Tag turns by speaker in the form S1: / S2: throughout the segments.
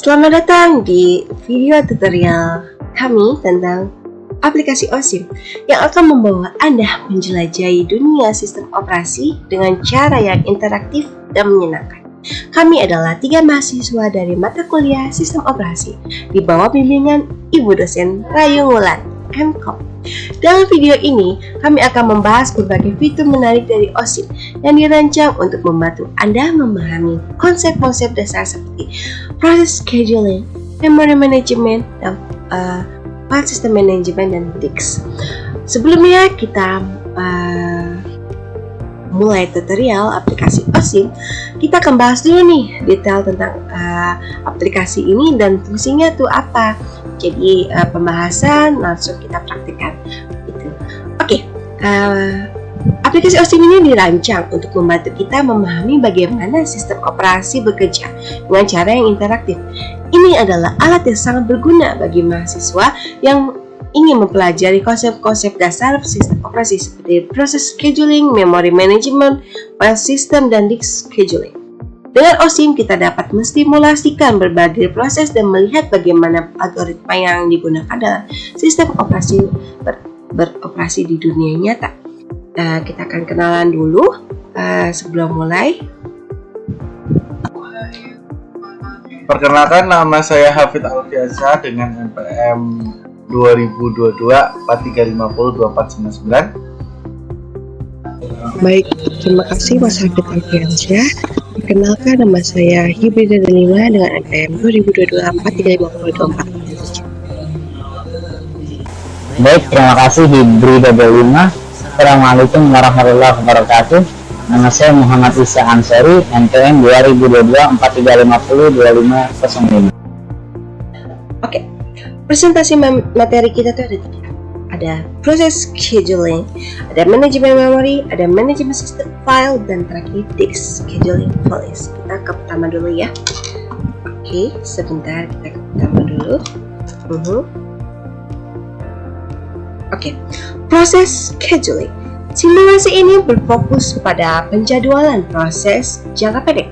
S1: Selamat datang di video tutorial kami tentang aplikasi OSIM yang akan membawa Anda menjelajahi dunia sistem operasi dengan cara yang interaktif dan menyenangkan. Kami adalah 3 mahasiswa dari mata kuliah sistem operasi di bawah bimbingan Ibu dosen Rayung Wulan, MKOM. Dalam video ini, kami akan membahas berbagai fitur menarik dari OSIM yang dirancang untuk membantu Anda memahami konsep-konsep dasar seperti proses scheduling, memory management, dan file system management dan disk. Sebelumnya kita mulai tutorial aplikasi OSIM, kita akan bahas dulu nih detail tentang aplikasi ini dan fungsinya tuh apa. Jadi pembahasan langsung kita praktikkan gitu. Oke, aplikasi OSIM ini dirancang untuk membantu kita memahami bagaimana sistem operasi bekerja dengan cara yang interaktif. Ini adalah alat yang sangat berguna bagi mahasiswa yang ingin mempelajari konsep-konsep dasar sistem operasi seperti proses scheduling, memory management, file system, dan disk scheduling. Dengan OSIM, kita dapat menstimulasikan berbagai proses dan melihat bagaimana algoritma yang digunakan dalam sistem operasi beroperasi di dunia nyata. Kita akan kenalan dulu sebelum mulai.
S2: Perkenalkan, nama saya Hafid Alfiasa dengan NPM 2022 43502499.
S3: Baik, terima kasih Mas Hafid Alfiansyah. Perkenalkan, nama saya Hibrida Delima dengan NPM 2022 435024.
S4: Baik, terima kasih Hibrida Delima. Assalamualaikum warahmatullahi wabarakatuh. Nama saya Muhammad Isa Ansari, NPM 2022 43502505.
S1: Oke, presentasi materi kita tuh ada 3. Ada proses scheduling, ada manajemen memory, ada manajemen sistem file, dan terakhir disk scheduling files. Kita ke pertama dulu ya. Oke, sebentar kita ke pertama dulu. Oke, proses scheduling. Simulasi ini berfokus pada penjadwalan proses jangka pendek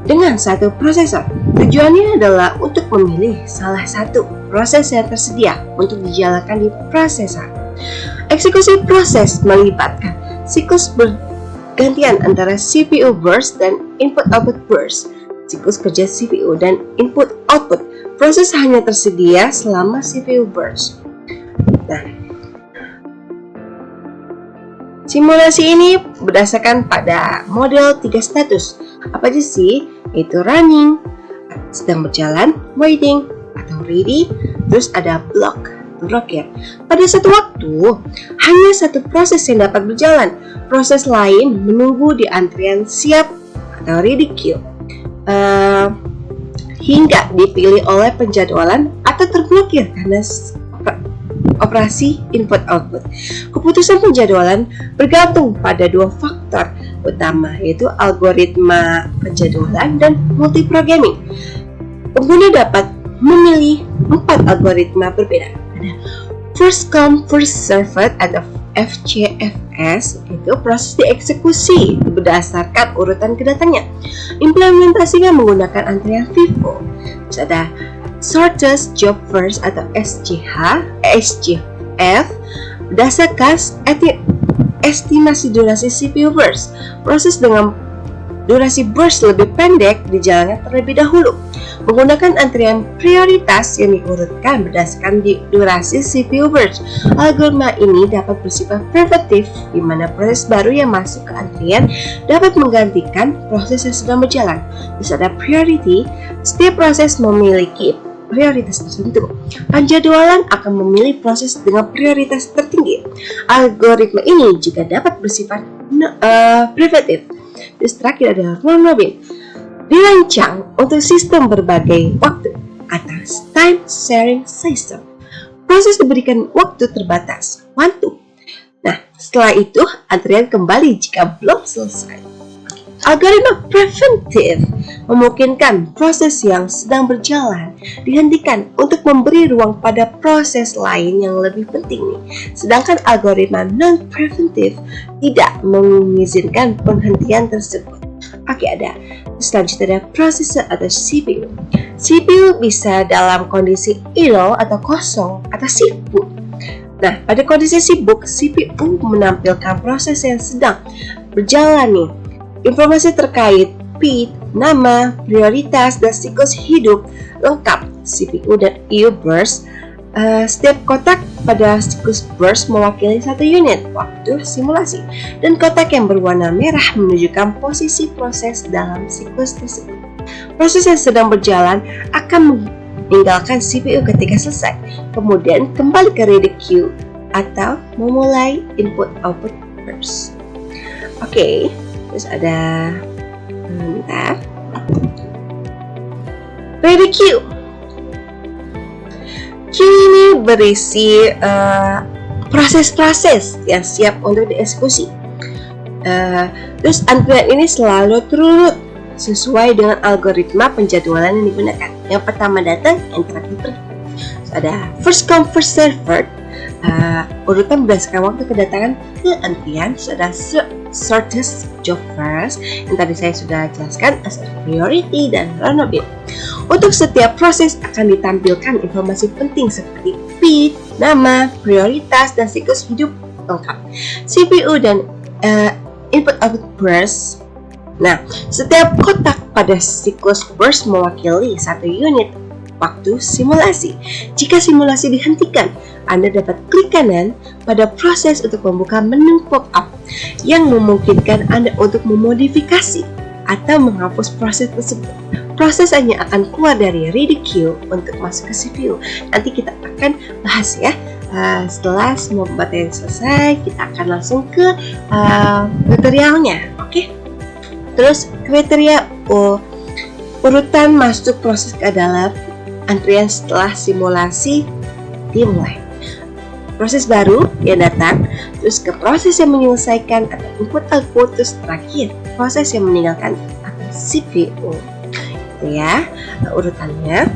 S1: dengan satu prosesor. Tujuannya adalah untuk memilih salah satu proses yang tersedia untuk dijalankan di prosesor. Eksekusi proses melibatkan siklus bergantian antara CPU burst dan input-output burst. Siklus kerja CPU dan input-output proses hanya tersedia selama CPU burst. Nah, simulasi ini berdasarkan pada model 3 status. Apa aja sih? Itu running, sedang berjalan, waiting, atau ready, terus ada block ya. Pada satu waktu, hanya satu proses yang dapat berjalan. Proses lain menunggu di antrian siap atau ready queue hingga dipilih oleh penjadwalan atau terblokir karena operasi input-output. Keputusan penjadwalan bergantung pada 2 faktor utama, yaitu algoritma penjadwalan dan multiprogramming. Pengguna dapat memilih 4 algoritma berbeda. Ada first come first served atau FCFS, itu proses dieksekusi berdasarkan urutan kedatangannya. Implementasinya menggunakan antrian FIFO. Terus ada shortest job first atau SJF berdasarkan estimasi durasi CPU burst. Proses dengan durasi burst lebih pendek dijalankan terlebih dahulu menggunakan antrian prioritas yang diurutkan berdasarkan durasi CPU burst. Algoritma ini dapat bersifat preventif, di mana proses baru yang masuk ke antrian dapat menggantikan proses yang sedang berjalan. Terus ada priority, setiap proses memiliki prioritas tertentu. Penjadwalan akan memilih proses dengan prioritas tertinggi. Algoritma ini juga dapat bersifat preventif. Terus terakhir adalah round robin, dirancang untuk sistem berbagai waktu atau time sharing system. Proses diberikan waktu terbatas, waktu. Nah, setelah itu antrian kembali jika belum selesai. Algoritma preventif memungkinkan proses yang sedang berjalan dihentikan untuk memberi ruang pada proses lain yang lebih penting. Sedangkan algoritma non-preventif tidak mengizinkan penghentian tersebut. Oke, ada. Selanjutnya ada prosesor atau CPU. CPU bisa dalam kondisi idle atau kosong atau sibuk. Nah, pada kondisi sibuk, CPU menampilkan proses yang sedang berjalan nih. Informasi terkait speed, nama, prioritas, dan siklus hidup lengkap CPU dan IO burst. Setiap kotak pada siklus burst mewakili satu unit waktu simulasi, dan kotak yang berwarna merah menunjukkan posisi proses dalam siklus tersebut. Proses yang sedang berjalan akan meninggalkan CPU ketika selesai, kemudian kembali ke ready queue atau memulai input-output burst. Oke, terus ada ready queue. Queue ini berisi proses-proses yang siap untuk dieksekusi. Terus antrian ini selalu terurut sesuai dengan algoritma penjadwalan yang digunakan. Yang pertama datang, yang terakhir pergi. Ada first come first served, urutan berdasarkan waktu kedatangan ke antrian. Ada shortest job first, yang tadi saya sudah jelaskan, as priority dan runnable. Untuk setiap proses akan ditampilkan informasi penting seperti speed, nama, prioritas, dan siklus hidup lengkap. CPU dan input-output burst. Nah, setiap kotak pada siklus burst mewakili satu unit waktu simulasi. Jika simulasi dihentikan, Anda dapat klik kanan pada proses untuk membuka menu pop-up yang memungkinkan Anda untuk memodifikasi atau menghapus proses tersebut. Proses hanya akan keluar dari ready queue untuk masuk ke CPU. Nanti kita akan bahas ya. Setelah semua pembatasan selesai, kita akan langsung ke tutorialnya. Oke. Terus kriteria urutan masuk proses ke dalam antrian setelah simulasi dimulai. Proses baru yang datang, terus ke proses yang menyelesaikan atau input output, terus terakhir proses yang meninggalkan atau CPU. Itu ya urutannya.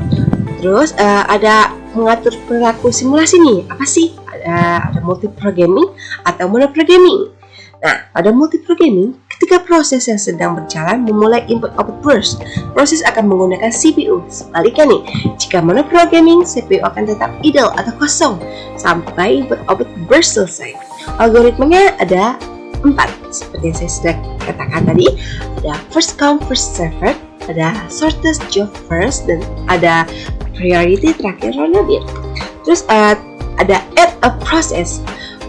S1: Terus ada mengatur perilaku simulasi nih. Apa sih? Ada multiprogramming atau monoprogramming. Nah, pada multiprogramming, ketika proses yang sedang berjalan memulai input-output burst, proses akan menggunakan CPU. Sebaliknya nih, jika monoprogramming, CPU akan tetap idle atau kosong sampai input-output burst selesai. Algoritmanya ada 4, seperti yang saya sudah katakan tadi. Ada first come first served, ada shortest job first, dan ada priority terakhir runnable. Terus ada add a process.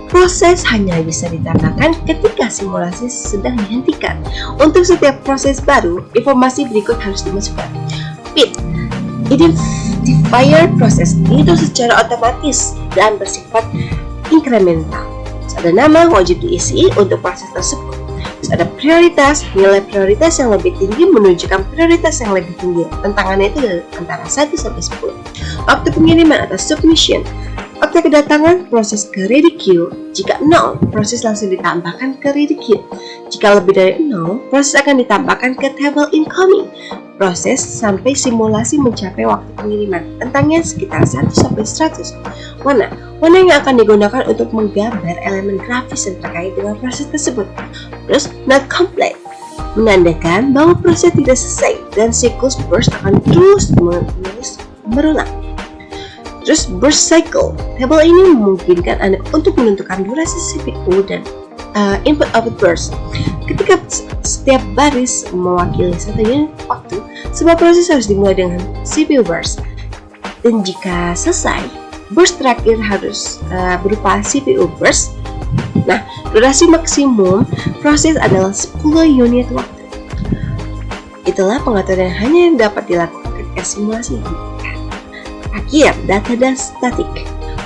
S1: Proses hanya bisa ditambahkan ketika simulasi sedang dihentikan. Untuk setiap proses baru, informasi berikut harus dimasukkan. Speed, identifier proses itu secara otomatis dan bersifat incremental. Ada nama wajib diisi untuk proses tersebut. Terus ada prioritas, nilai prioritas yang lebih tinggi menunjukkan prioritas yang lebih tinggi. Tentangannya itu antara 1 sampai 10. Waktu pengiriman atau submission. Waktu kedatangan proses ke ready queue. Jika 0, proses langsung ditambahkan ke ready queue. Jika lebih dari 0, proses akan ditambahkan ke table incoming. Proses sampai simulasi mencapai waktu pengiriman. Tentangnya sekitar 1 sampai 100. Warna yang akan digunakan untuk menggambar elemen grafis yang terkait dengan proses tersebut. Terus not complete, menandakan bahwa proses tidak selesai dan siklus burst akan terus berulang. Terus burst cycle, tabel ini memungkinkan Anda untuk menentukan durasi CPU dan input-output burst. Ketika setiap baris mewakili satu unit waktu, semua proses harus dimulai dengan CPU burst. Dan jika selesai, burst terakhir harus berupa CPU burst. Nah, durasi maksimum proses adalah 10 unit waktu. Itulah pengaturan yang hanya dapat dilakukan ketika simulasi. Akhir, data dan statik.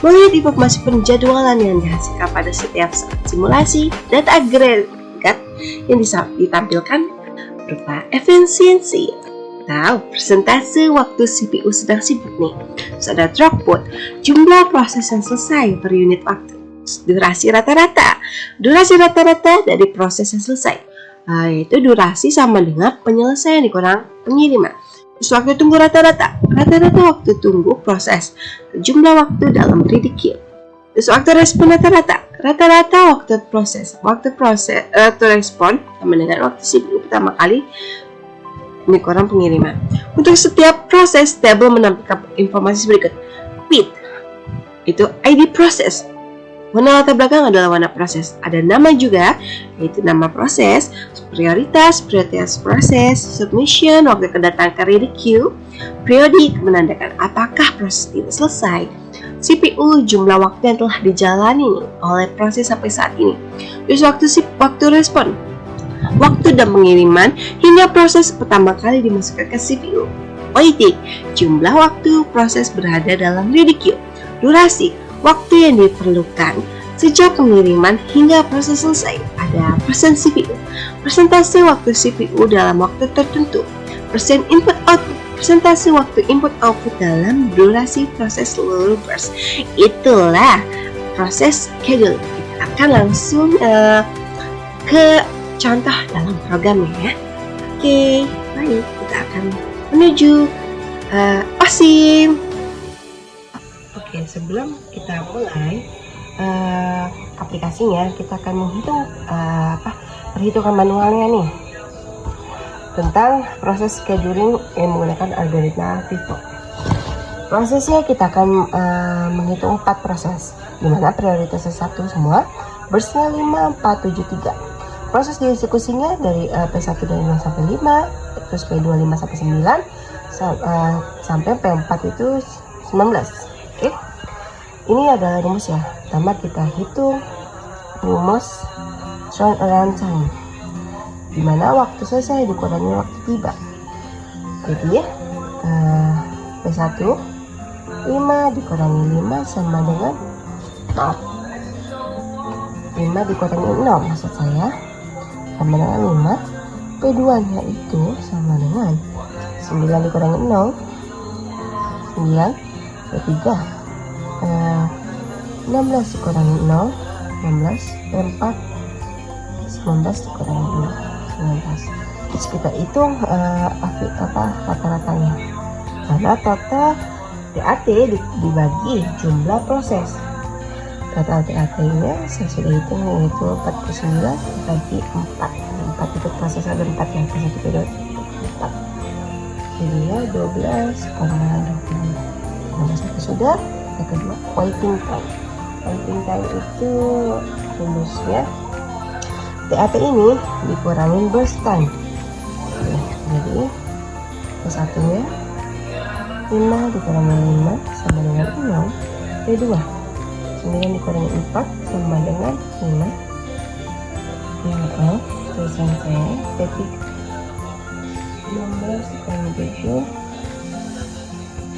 S1: Melihat informasi penjadwalan yang dihasilkan pada setiap saat simulasi, data agregat yang ditampilkan berupa efisiensi atau persentase waktu CPU sedang sibuk nih. Terus ada throughput, jumlah proses yang selesai per unit waktu. Durasi rata-rata, dari proses yang selesai, yaitu durasi sama dengan penyelesaian dikurang pengiriman. Terus waktu tunggu rata-rata waktu tunggu proses, jumlah waktu dalam ready queue. Terus waktu respon rata-rata Rata-rata waktu respon sama dengan waktu CPU pertama kali dikurang pengiriman. Untuk setiap proses, tabel menampilkan informasi berikut. PID itu ID proses. Warna latar belakang adalah warna proses. Ada nama juga, yaitu nama proses, prioritas proses, submission, waktu kedatangan ke ready queue, periodik menandakan apakah proses ini selesai, CPU, jumlah waktu yang telah dijalani oleh proses sampai saat ini, terus waktu respon, waktu dan pengiriman hingga proses pertama kali dimasukkan ke CPU. Waiting, jumlah waktu proses berada dalam ready queue, durasi, waktu yang diperlukan sejak pengiriman hingga proses selesai. Ada persen CPU, persentase waktu CPU dalam waktu tertentu, persen input output, persentase waktu input output dalam durasi proses seluruh burst. Itulah proses schedule. Kita akan langsung ke contoh dalam programnya ya. Oke, baik, kita akan menuju OSIM. Oke, sebelum kita mulai aplikasinya, kita akan menghitung perhitungan manualnya nih tentang proses scheduling yang menggunakan algoritma FIFO. Prosesnya kita akan menghitung 4 proses, dimana prioritasnya 1 semua, burstnya 5, 4, 7, 3. Proses dieksekusinya dari P1 dari 0 sampai 5, terus P2 5 sampai 9, sampai P4 itu 19. Oke. Ini adalah rumus ya. Pertama kita hitung rumus turnaround time, dimana waktu selesai dikurangi waktu tiba. Jadi P1 5 dikurangi 5 sama dengan 5 dikurangi 0 maksud saya sama dengan 5. P2 nya itu sama dengan 9 dikurangi 0 9. P3 16 dikurangi 0 16. P4 19 dikurangi 2 19. Terus kita hitung rata-ratanya, karena total DAT dibagi jumlah proses. Total DAT-nya saya sudah hitung, yaitu 49 dibagi 4 itu proses ada 4 yang proses itu 4, jadi ya 12,25. Nomor 1 sudah. Yang kedua, waiting time. Waiting time itu rumusnya DAT ini dikurangin burst time. Jadi P1 nya 5 dikurangi 5 sama dengan 0. P2 9 dikurangi 4 sama dengan 5. Maaf, tulisan saya P3 16 dikurangi 7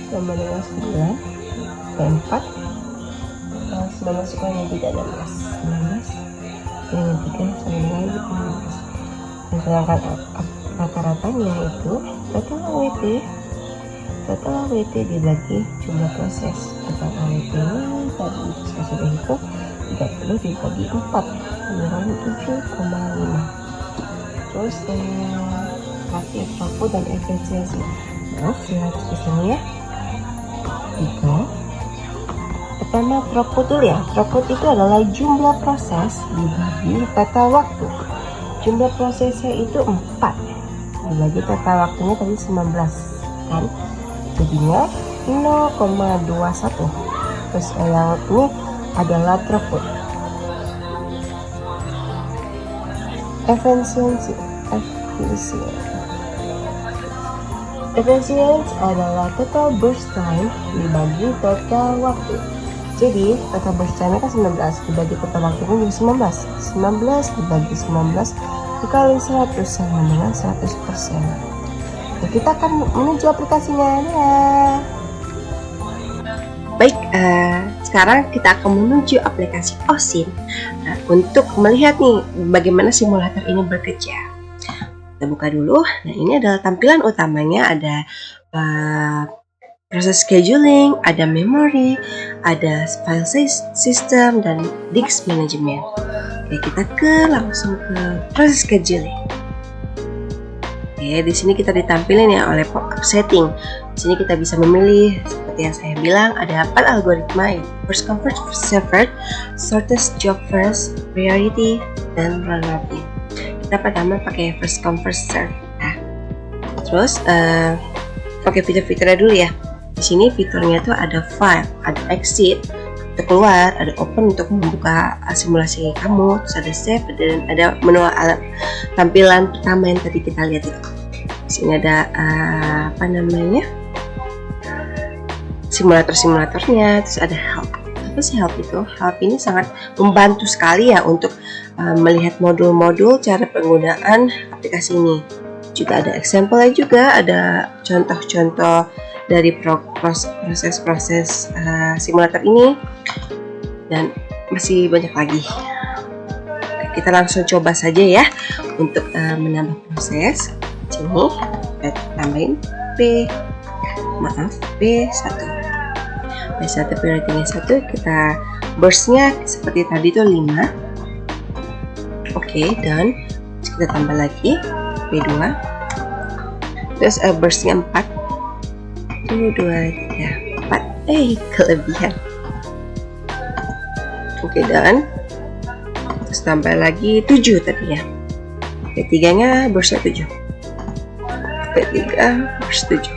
S1: sama dengan 9. P4 19 dikurangi 3 16. 19 dengan 3 sama dengan 15. Sedangkan rata-ratanya itu total AWT dibagi jumlah proses. Total AWT ini tadi saya sudah hitung 30 dibagi 4 menjadi 7,5. Terus kasih output dan efisiensi. Nah, lihat di sini ya. 3. Pertama throughput dulu ya. Throughput itu adalah jumlah proses dibagi total waktu. Jumlah prosesnya itu 4 dibagi total waktunya tadi 19 kan, jadinya 0,21. Terus yang ini adalah throughput. Efisiensi adalah total burst time dibagi total waktu. Jadi total burst time kan 19 dibagi total waktunya jadi 19 dibagi 19 dikali 100 sama dengan 100%. Nah, kita akan menuju aplikasinya ya. Baik, sekarang kita akan menuju aplikasi OSIM untuk melihat nih bagaimana simulator ini bekerja. Kita buka dulu. Nah, ini adalah tampilan utamanya, ada proses scheduling, ada memory, ada file system, dan disk management. Oke, kita langsung ke proses scheduling. Oke, Oke, di sini kita ditampilin ya oleh pop-up setting. Di sini kita bisa memilih seperti yang saya bilang, ada 4 algoritma, first come first served, shortest job first, priority, dan runner in. Kita pertama pakai first come first served. Nah, terus oke, fitur-fiturnya dulu ya. Di sini fiturnya tuh ada file, ada exit untuk keluar, ada open untuk membuka simulasi kamu, terus ada save, dan ada menu tampilan pertama yang tadi kita lihat itu. Di sini ada simulatornya, terus ada help. Apa sih help itu? Help ini sangat membantu sekali ya untuk melihat modul-modul cara penggunaan aplikasi ini. Juga ada example-nya juga, ada contoh-contoh dari proses-proses simulator ini, dan masih banyak lagi. Kita langsung coba saja ya untuk menambah proses. Sini kita tambahin B1 priority-nya 1, kita burst-nya seperti tadi tuh 5. Oke, dan kita tambah lagi B2, terus burst-nya 4. 1, 2, 3, 4. Kelebihan. Oke, dan terus tambah lagi 7 tadi ya. P3 nya burst 7, P3 burst 7.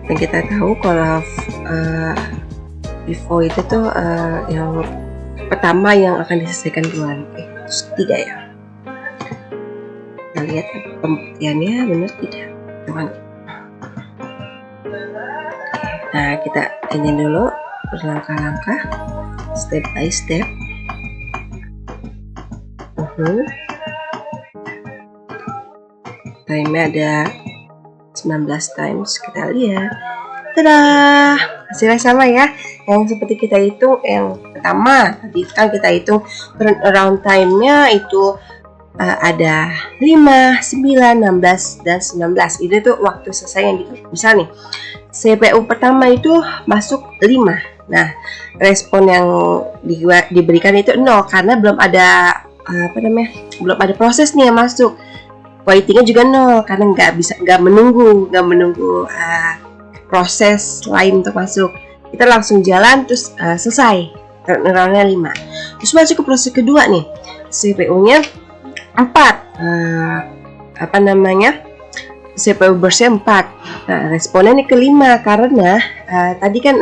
S1: Dan kita tahu kalau before itu tuh yang pertama yang akan diselesaikan duluan. Terus 3 ya. Kita lihat pembuktiannya benar tidak, teman. Nah, kita ini dulu berlangkah-langkah, step by step. Time-nya ada 19 times, kita lihat. Tada, hasilnya sama ya. Yang seperti kita hitung yang pertama tadi kan kita hitung turnaround time-nya itu ada 5, 9, 16, dan 19. Ini tuh waktu selesai yang gitu. Misal nih, CPU pertama itu masuk 5. Nah, respon yang diberikan itu 0 karena belum ada belum ada proses nih yang masuk. Waitingnya juga 0 karena nggak menunggu proses lain untuk masuk. Kita langsung jalan terus selesai. Turnaround-nya 5. Terus masuk ke proses kedua nih. CPU-nya 4, CPU burst-nya 4. Nah, responnya nih ke 5 karena tadi kan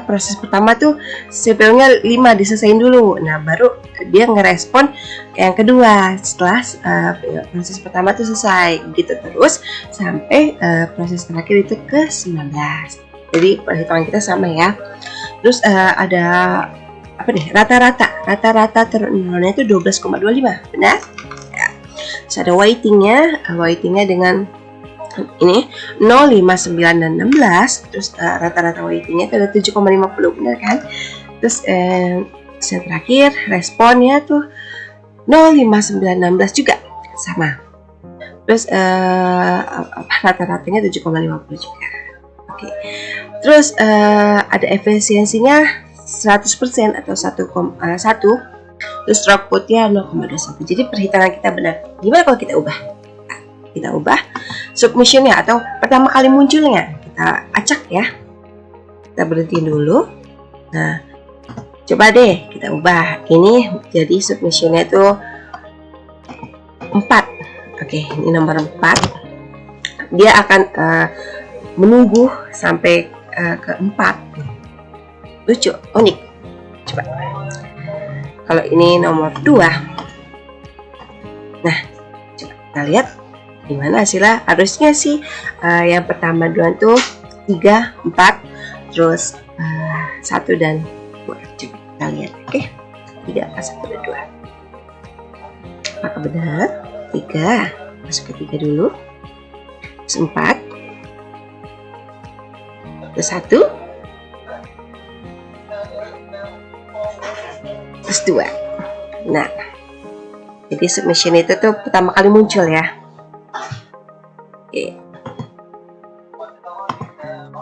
S1: proses pertama tuh CPU-nya 5 diselesain dulu. Nah, baru dia ngerespon yang kedua setelah proses pertama tuh selesai. Gitu terus sampai proses terakhir itu ke 19. Jadi perhitungan kita sama ya. Terus ada rata-rata turnaround-nya itu 12,25, benar? Ya. Terus ada waitingnya dengan ini 0, 5, 9, dan 16. Terus rata-rata waitingnya itu ada 7,50, benar kan? Terus yang terakhir responnya tuh 0, 5, 9, 16 juga sama. Terus rata-ratanya 7,50 juga. Oke. Terus ada efisiensinya 100% atau 1,1. Terus throughput-nya 0,21. Jadi perhitungan kita benar. Gimana kalau kita ubah? Nah, kita ubah submission-nya atau pertama kali munculnya. Kita acak ya. Kita berhentiin dulu. Nah, coba deh kita ubah. Ini jadi submission-nya itu 4. Oke, ini nomor 4. Dia akan menunggu sampai ke 4. Lucu, unik. Coba. Kalau ini nomor 2. Nah, coba kita lihat gimana hasilnya. Harusnya sih yang pertama duluan tuh 3, 4, terus 1 dan 2. Coba kita lihat, oke? 3, 1, dan 2. Apakah benar? 3. Masuk ke 3 dulu. Terus 4. Terus 1. Terus 2. Nah, jadi submission itu tuh pertama kali muncul ya. Oke.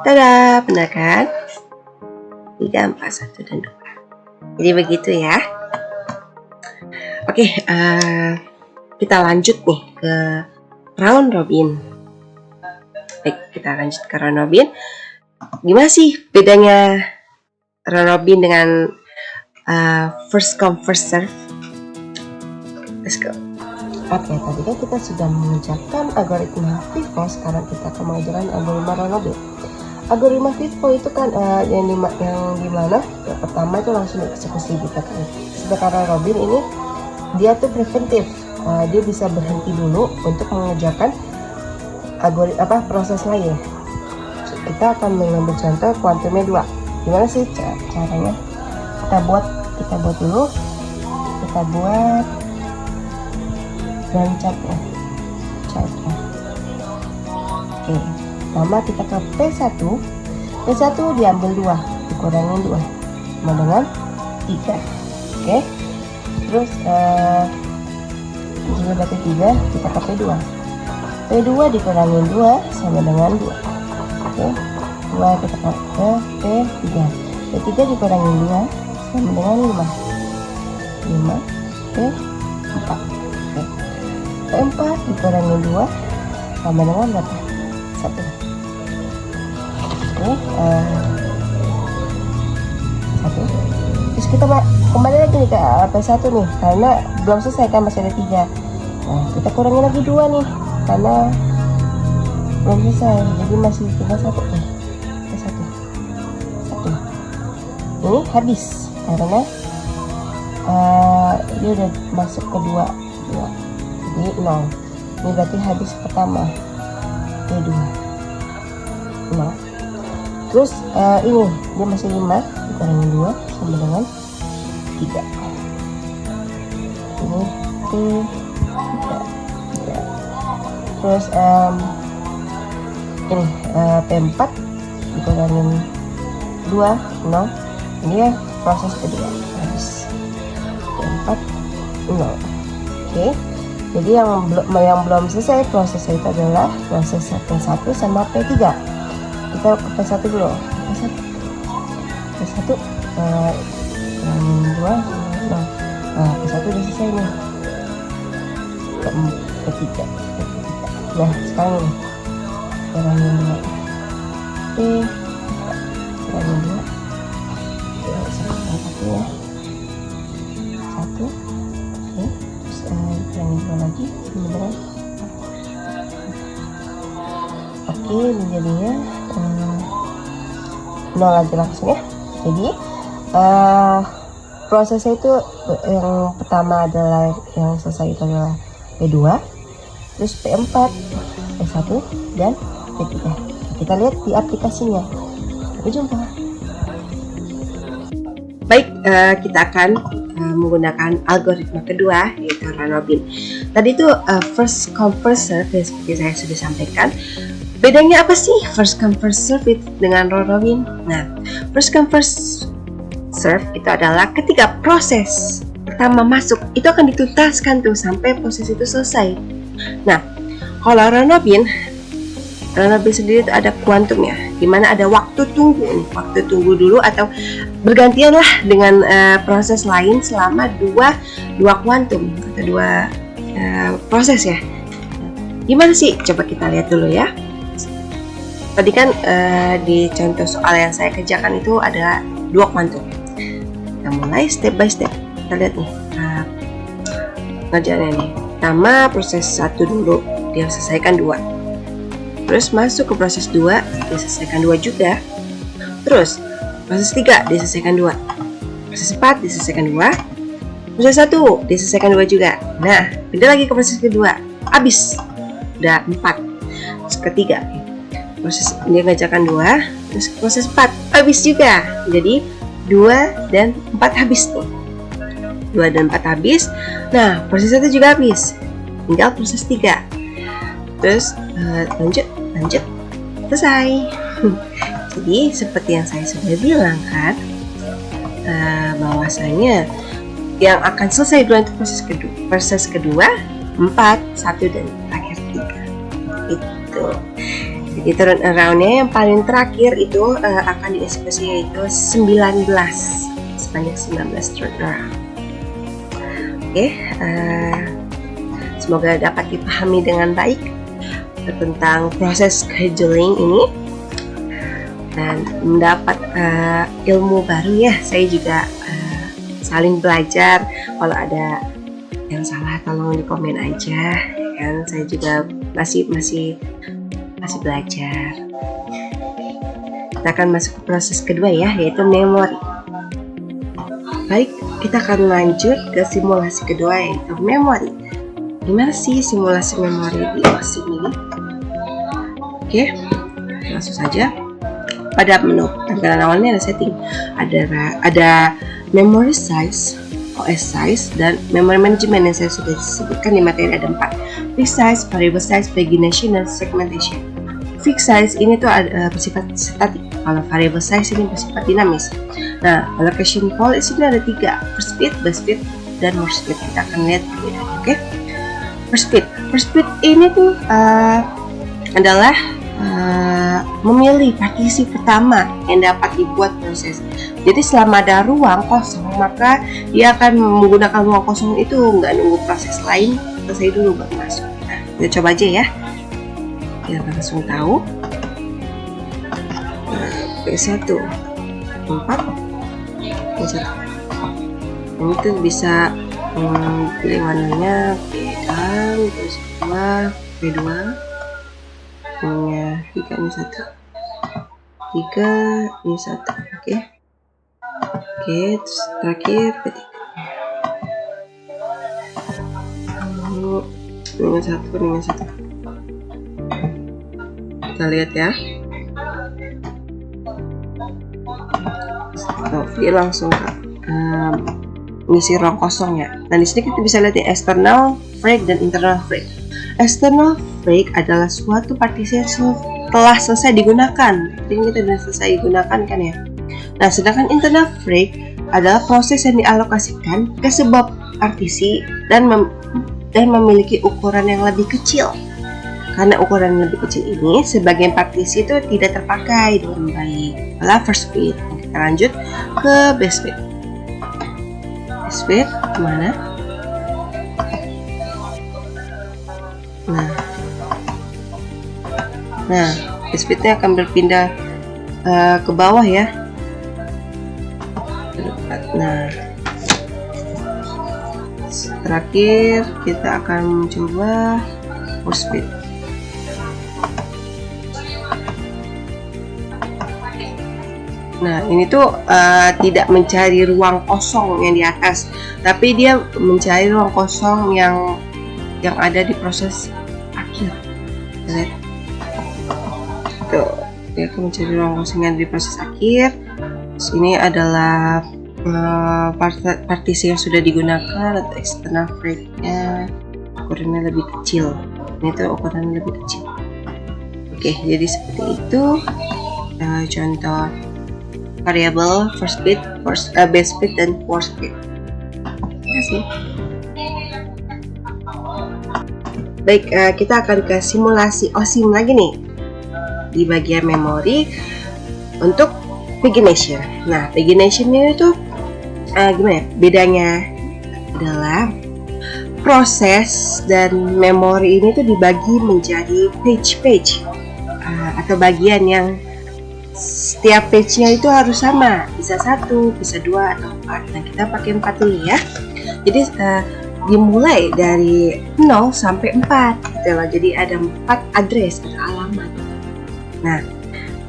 S1: Tada, benar kan? 3, 4, 1, dan 2. Jadi begitu ya. Oke, kita lanjut nih ke round robin. Baik, kita lanjut ke round robin. Gimana sih bedanya round robin dengan first come first serve? Let's go. Oke, tadi kan kita sudah mengerjakan algoritma FIFO, sekarang kita akan mengerjakan algoritma round robin. Algoritma FIFO itu kan yang dimana yang pertama itu langsung eksekusi kita kan. Sedangkan round robin ini dia tuh preventif, dia bisa berhenti dulu untuk mengerjakan proses lain. Kita akan mengambil contoh kuantumnya 2. Gimana sih caranya? Kita buat dulu. Kita buat chartnya. Oke, pertama kita ke P1 diambil 2, dikurangin 2 sama dengan 3. Oke, terus ini berarti 3, kita ke P2 dikurangin 2 sama dengan 2. Oke, 2 kita ke P3 dikurangin 2 sama dengan 5 P4. Oke, P4 dikurangin 2 sama dengan berapa? 1. Oke, 1. Terus kita kembali lagi nih ke P1 nih, karena belum selesai kan, masih ada 3. Nah, kita kurangin lagi 2 nih, karena belum selesai, jadi masih tinggal 1 nih. P1 ini habis karena dia udah masuk ke 2, jadi 0. Ini berarti habis pertama, P2 0. Terus ini dia masih 5, dikurangin 2 sama dengan 3. Ini P3. Terus ini P4 dikurangin 2 0. Ini ya proses kedua habis. P4 0. Oke, jadi yang belum selesai prosesnya itu adalah proses P1 sama P3. Kita ke P1 dulu. P1 kurangin 2 0. Nah, P1 udah selesai nih. P3. Nah, sekarang ini kurangin 2 kurangin 2 1 ya, 1. Oke, terus kurangin 2 lagi beneran. Oke, ini jadinya 0 aja langsung ya. Jadi prosesnya itu yang pertama adalah yang selesai itu adalah P2, terus P4, P1, dan P3. Kita lihat di aplikasinya. Sampai jumpa. Baik, kita akan menggunakan algoritma kedua, yaitu round robin. Tadi itu first come first serve, ya, seperti saya sudah sampaikan. Bedanya apa sih first come first serve dengan round robin? Nah, first come first serve itu adalah ketika proses pertama masuk itu akan dituntaskan tuh sampai proses itu selesai. Nah, kalau round robin sendiri itu ada kuantumnya, dimana ada waktu tunggu nih, waktu tunggu dulu atau bergantian lah dengan proses lain selama dua kuantum atau dua proses ya. Gimana sih? Coba kita lihat dulu ya. Tadi kan di contoh soal yang saya kerjakan itu ada 2 kuantum. Kita mulai step by step. Kita lihat nih ngerjainnya nih. Pertama proses 1 dulu, dia selesaikan 2. Terus masuk ke proses 2, diselesaikan 2 juga. Terus proses 3 diselesaikan 2. Proses 4 diselesaikan 2. Proses 1 diselesaikan 2 juga. Nah, pindah lagi ke proses kedua. Habis. Udah 4. Terus ketiga. Proses dia ngerjakan 2. Terus proses 4 habis juga. Jadi 2 dan 4 habis tuh. 2 dan 4 habis. Nah, proses 1 juga habis. Tinggal proses 3. Terus lanjut selesai. Jadi seperti yang saya sudah bilang kan, bahwasanya yang akan selesai duluan itu proses kedua 4, 1 dan terakhir 3 itu. Jadi turn around-nya yang paling terakhir itu akan dieksekusi yaitu 19, sebanyak 19 turn around. Oke, Semoga dapat dipahami dengan baik tentang proses scheduling ini dan mendapat ilmu baru ya. Saya juga saling belajar. Kalau ada yang salah tolong di komen aja ya kan. Saya juga masih belajar. Kita akan masuk ke proses kedua ya, yaitu memori. Baik, kita akan lanjut ke simulasi kedua, yaitu memori. Gimana sih simulasi memori di OSIM ini? Oke, langsung saja. Pada menu tampilan awalnya ada setting, ada memory size, OS size, dan memory management yang saya sudah sebutkan di materi ada 4. Fixed size, variable size, pagination, dan segmentation. Fixed size ini tuh bersifat statik, kalau variable size ini bersifat dinamis. Nah, allocation pool di sini ada 3, first speed, base speed, dan worst speed. Kita akan lihat bedanya, oke? First speed ini tuh adalah memilih partisi pertama yang dapat dibuat proses. Jadi selama ada ruang kosong, maka dia akan menggunakan ruang kosong itu, nggak nunggu proses lain selesai dulu baru masuk. Nah, kita coba aja ya. Kita langsung tahu. P1 4 P1 ini tuh bisa pilih warnanya P1, terus P2 punya 3 ini 1 3 ini 1, oke, terus terakhir P3 ini 1 kita lihat ya. Dia langsung ngisi ruang kosong ya. Nah, di sini kita bisa lihat ya, external break dan internal break. External break adalah suatu partisi yang telah selesai digunakan. Ini kita sudah selesai digunakan kan ya. Nah, sedangkan internal break adalah proses yang dialokasikan ke sebuah partisi dan memiliki ukuran yang lebih kecil. Karena ukuran yang lebih kecil ini, sebagian partisi itu tidak terpakai dengan baik. Adalah first speed. Kita lanjut ke base speed. Base speed kemana? Nah, base speednya akan berpindah ke bawah ya. Nah, terakhir kita akan mencoba worst speed. Nah, ini tuh tidak mencari ruang kosong yang di atas, tapi dia mencari ruang kosong yang ada di proses akhir. Lihat. Tuh, dia akan mencari ruang kosong yang ada di proses akhir. Terus ini adalah partisi yang sudah digunakan atau external break-nya ukurannya lebih kecil. Ini tuh ukurannya lebih kecil. Oke, jadi seperti itu contoh variabel first speed, base speed, dan worst speed. Terima kasih. Baik, kita akan ke simulasi OSIM lagi nih di bagian memori untuk pagination. Nah, pagination ini tuh gimana ya? Bedanya adalah proses dan memori ini tuh dibagi menjadi page atau bagian yang setiap page-nya itu harus sama, bisa 1, bisa 2, atau 4. Nah, kita pakai 4 dulu ya. Jadi dimulai dari 0 sampai 4 gitu loh. Jadi ada 4 address atau alamat. Nah,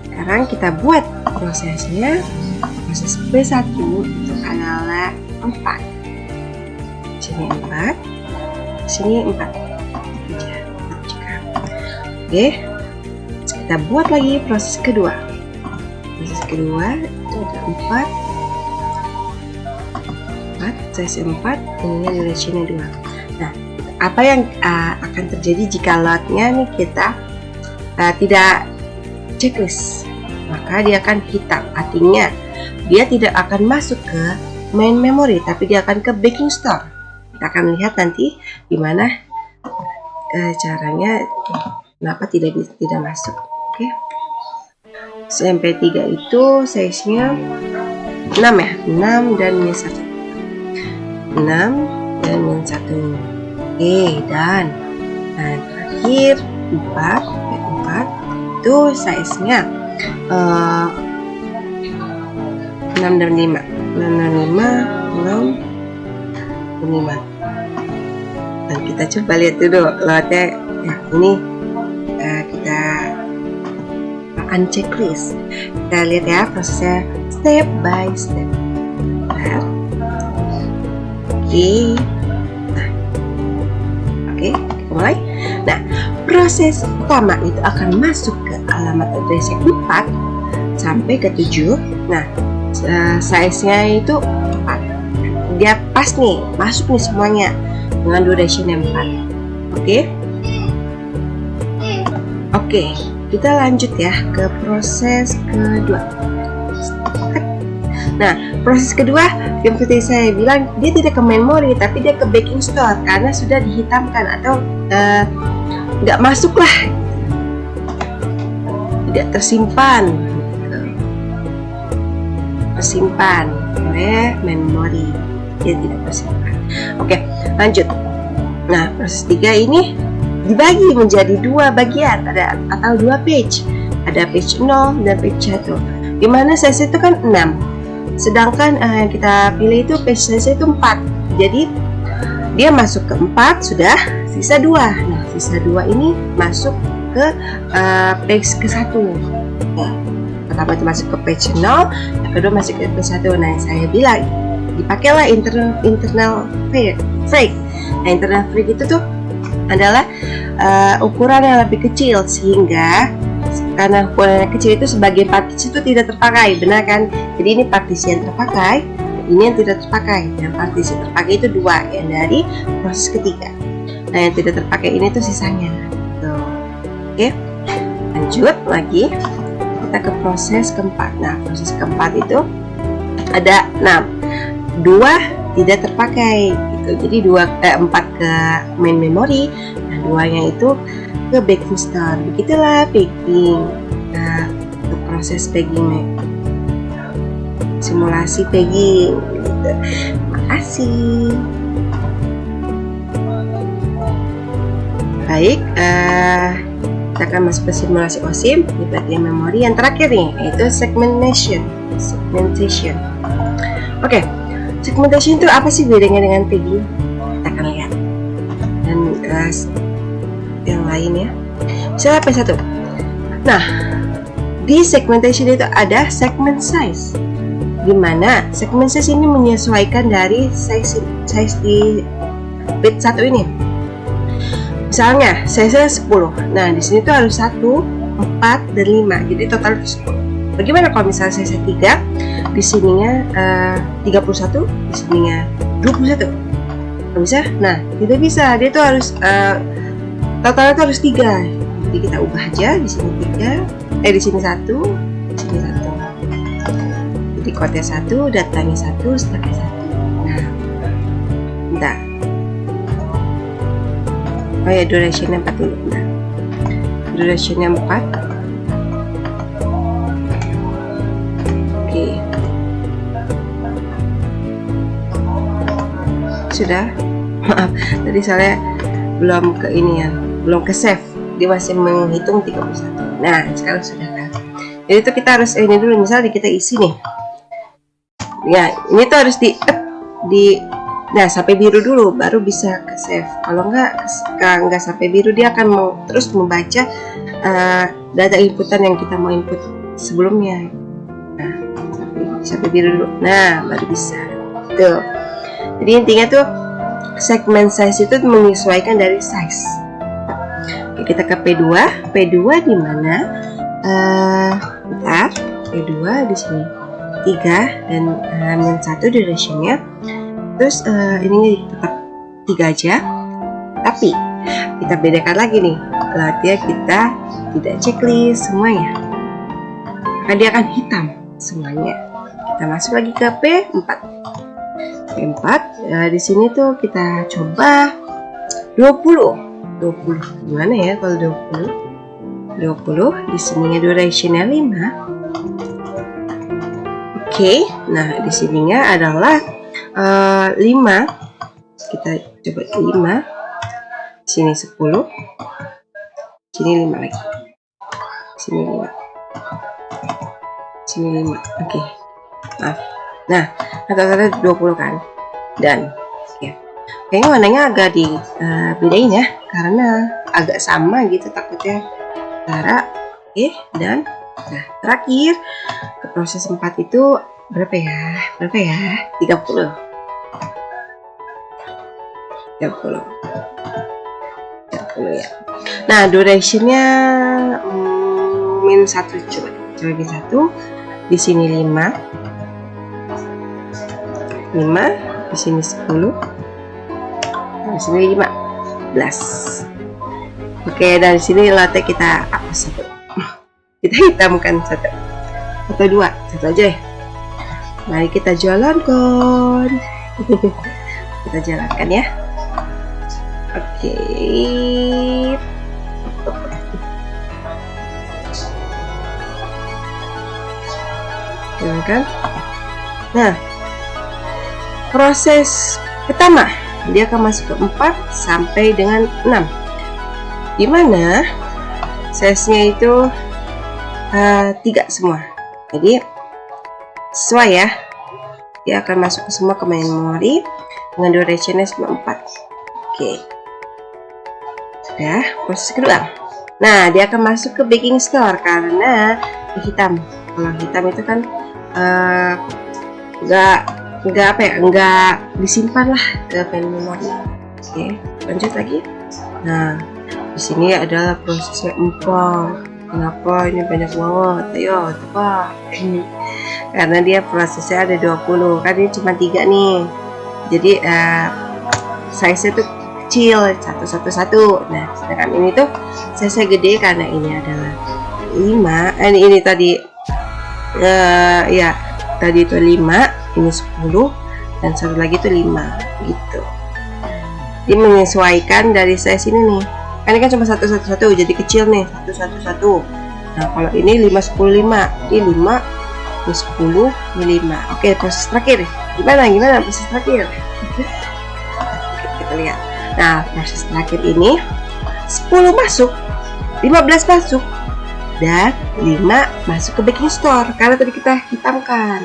S1: sekarang kita buat prosesnya. Proses P1 itu adalah 4. Sini 4, sini 4. Oke, kita buat lagi proses kedua. Proses kedua itu ada 4, size 4, ini duration 2. Nah, apa yang akan terjadi jika loadnya nih kita tidak checklist? Maka dia akan hitam, artinya dia tidak akan masuk ke main memory, tapi dia akan ke backing store. Kita akan lihat nanti gimana caranya, kenapa tidak masuk. Oke. MP3 itu size-nya 6 ya, 6 dan minus 1. 6 dan minus 1. Oke, dan nah, terakhir 4 itu size-nya 6 dan 5 dan kita coba lihat dulu lotnya. Nah, ini kita checklist. Kita lihat ya prosesnya step by step. Nah, Oke, mulai. Nah, proses pertama itu akan masuk ke alamat address yang 4 sampai ke 7. Nah, size-nya itu 4. Dia pas nih, masuk nih semuanya dengan duration yang 4. Oke, kita lanjut ya ke proses kedua. Nah, proses kedua yang seperti saya bilang, dia tidak ke memory tapi dia ke backing store karena sudah dihitamkan atau nggak masuk lah, tidak tersimpan oleh memory, dia tidak tersimpan. Oke, lanjut. Nah, proses 3 ini dibagi menjadi 2 bagian, atau 2 page. Ada page 0 dan page 1. Dimana size itu kan 6. Sedangkan yang kita pilih itu page size itu 4. Jadi dia masuk ke 4 sudah, sisa 2. Nah, sisa 2 ini masuk ke page ke 1. Nah, pertama itu masuk ke page 0, yang kedua masuk ke page 1. Nah, saya bilang dipakailah internal frame. Nah, internal frame itu tuh adalah ukuran yang lebih kecil, sehingga karena ukuran yang kecil itu sebagian partisi itu tidak terpakai, benar kan? Jadi ini partisi yang terpakai, ini yang tidak terpakai. Dan partisi terpakai itu 2 yang dari proses ketiga. Nah, yang tidak terpakai ini tuh sisanya. Tuh. Oke, lanjut lagi kita ke proses keempat. Nah, proses keempat itu ada 6, 2 tidak terpakai gitu. Jadi 4 ke main memory, nah 2-nya itu ke backing store. Begitulah packing, untuk proses packing, simulasi packing gitu. Makasih. Baik, kita akan masuk ke simulasi OSIM di bagian memori yang terakhir nih, yaitu segmentation. Oke, segmentation itu apa sih bedanya dengan packing? Kita akan lihat. Dan yang lain ya. Misalnya P1. Nah, di segmentation itu ada segment size, di mana segment size ini menyesuaikan dari size di bit 1 ini. Misalnya size-nya 10. Nah, di sini tuh harus 1, 4, dan 5. Jadi total 10. Bagaimana kalau misalnya size 3? Di sininya 31, di sininya 21. Nggak bisa? Nah, tidak bisa. Dia tuh harus totalnya tuh harus 3. Jadi kita ubah aja, di sini 3, di sini 1, di sini 1. Jadi kode 1, datanya 1, stepnya 1. Nah, bentar. Oh ya, durationnya 4 dulu. Nah, durationnya 4. Oke. Sudah. Maaf, tadi soalnya belum ke ini ya, belum ke save. Dia masih menghitung 31. Nah, sekarang sudah kan. Jadi itu kita harus ini dulu, misalnya kita isi nih. Ya, ini tuh harus nah, sampai biru dulu baru bisa ke save. Kalau nggak sampai biru, dia akan terus membaca data inputan yang kita mau input sebelumnya. Nah, sampai biru dulu. Nah, baru bisa. Tuh. Jadi intinya tuh segment size itu menyesuaikan dari size. Oke, kita ke P2. P2 di mana? Bentar. P2 di sini 3 dan yang 1 durationnya. Terus ini tetap 3 aja, tapi kita bedakan lagi nih, dia kita tidak checklist semuanya, maka dia akan hitam semuanya. Kita masuk lagi ke P4. Di sini tuh kita coba 20. Gimana ya kalau 20? Di sininya durationnya 5. Oke, nah di sininya adalah 5. Kita coba 5. Sini 10, sini 5 lagi, sini 5, sini 5. Oke, maaf. Nah, rata-rata 20 kan. Dan ya, kayaknya warnanya agak dibedain ya, karena agak sama gitu takutnya antara. Oke, dan nah terakhir ke proses 4 itu berapa ya? 30 ya. Nah, durationnya min 1, coba min 1. Di sini 5, di sini 10, di sini 15. Oke, dan di sini latte kita hapus 1. Kita hitamkan 1 atau 2, 1 aja ya. Mari kita jalankan. Kita jalankan ya. Oke. Jalankan. Nah, proses pertama dia akan masuk ke 4 sampai dengan 6, dimana size-nya itu 3 semua. Jadi sesuai ya, dia akan masuk ke semua ke memori dengan durationnya 4. Oke, sudah. Proses kedua, nah dia akan masuk ke baking store karena hitam. Kalau hitam itu kan nggak disimpan lah ke memori. Oke, lanjut lagi. Nah, di sini adalah prosesnya 4. Kenapa ini banyak banget? Ayo tebak. Karena dia prosesnya ada 20, kan ini cuma 3 nih. Jadi size-nya tuh kecil, 1. Nah, sedangkan ini tuh size-nya gede karena ini adalah 5. Ini tadi ya, tadi itu 5, ini 10, dan satu lagi itu 5 gitu. Dia menyesuaikan dari size ini nih. Ini kan cuma 1, jadi kecil nih, 1. Nah, kalau ini 5, 10, 5. Ini 5, ini 10, ini 5. Oke, proses terakhir. Gimana proses terakhir? Oke, kita lihat. Nah, proses terakhir ini 10 masuk, 15 masuk, dan 5 masuk ke baking store karena tadi kita hitamkan.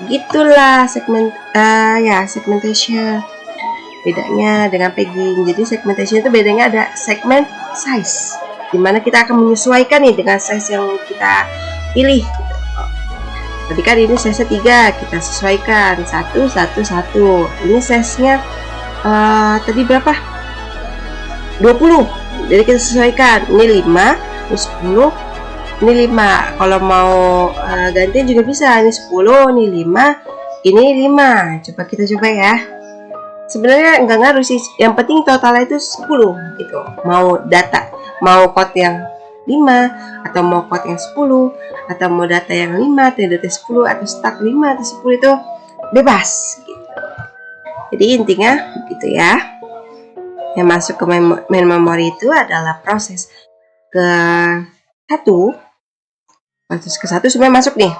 S1: Gitulah segmentation. Bedanya dengan pegging. Jadi segmentation itu bedanya ada segment size, dimana kita akan menyesuaikan nih dengan size yang kita pilih. Tadi kan ini size 3, kita sesuaikan 1. Ini size nya tadi berapa? 20, jadi kita sesuaikan. Ini 5, ini 10, ini 5. Kalau mau gantian juga bisa. Ini 10, ini 5, ini 5. Coba kita coba ya. Sebenarnya enggak ngaruh sih, yang penting totalnya itu 10 gitu. Mau data, mau code yang 5 atau mau code yang 10 atau mau data yang 5 atau data 10 atau stack 5 atau 10 itu bebas gitu. Jadi intinya begitu ya. Yang masuk ke main memory itu adalah proses ke-1. Proses ke-1 sebenarnya masuk nih.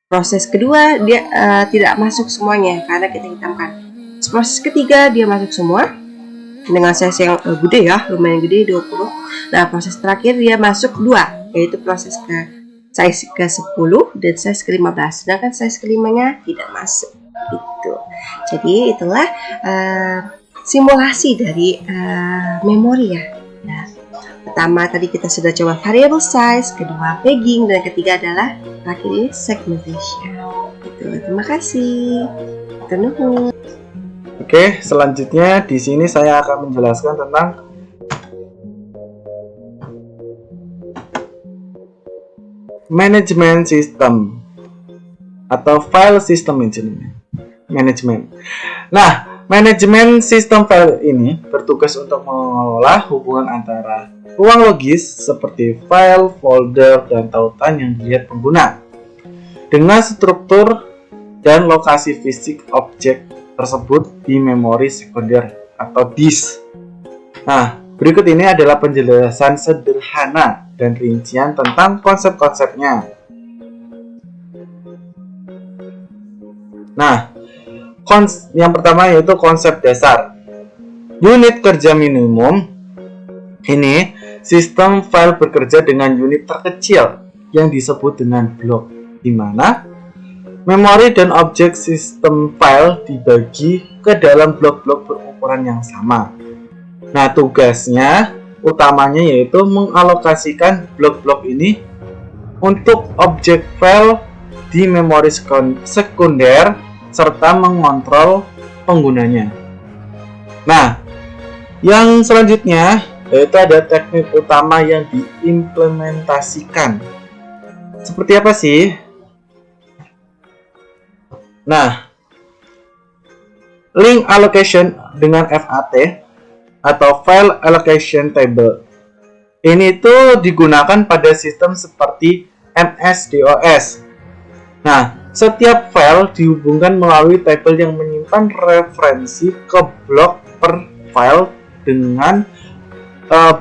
S1: Proses kedua dia tidak masuk semuanya karena kita hitamkan. Proses ketiga dia masuk semua dengan size yang gede ya, lumayan gede, 20. Nah, proses terakhir dia masuk 2, yaitu proses ke size ke-10 dan size ke-15. Sedangkan size ke-5-nya tidak masuk gitu. Jadi itulah simulasi dari memori ya. Nah, pertama tadi kita sudah coba variable size, kedua pegging, dan ketiga adalah terakhir ini segmentation. Gitu. Terima kasih. Nuhun.
S2: Oke, selanjutnya di sini saya akan menjelaskan tentang management system atau file system management. Nah, manajemen sistem file ini bertugas untuk mengelola hubungan antara ruang logis seperti file, folder, dan tautan yang dilihat pengguna dengan struktur dan lokasi fisik objek tersebut di memori sekunder atau disk. Nah, berikut ini adalah penjelasan sederhana dan rincian tentang konsep-konsepnya. Nah, yang pertama yaitu konsep dasar. Unit kerja minimum Ini sistem file bekerja dengan unit terkecil yang disebut dengan blok, di mana memori dan objek sistem file dibagi ke dalam blok-blok berukuran yang sama. Nah, tugasnya utamanya yaitu mengalokasikan blok-blok ini untuk objek file di memori sekunder serta mengontrol penggunanya. Nah, yang selanjutnya yaitu ada teknik utama yang diimplementasikan. Seperti apa sih? Nah, link allocation dengan FAT atau File Allocation Table. Ini tuh digunakan pada sistem seperti MS-DOS. Nah, setiap file dihubungkan melalui tabel yang menyimpan referensi ke blok per file dengan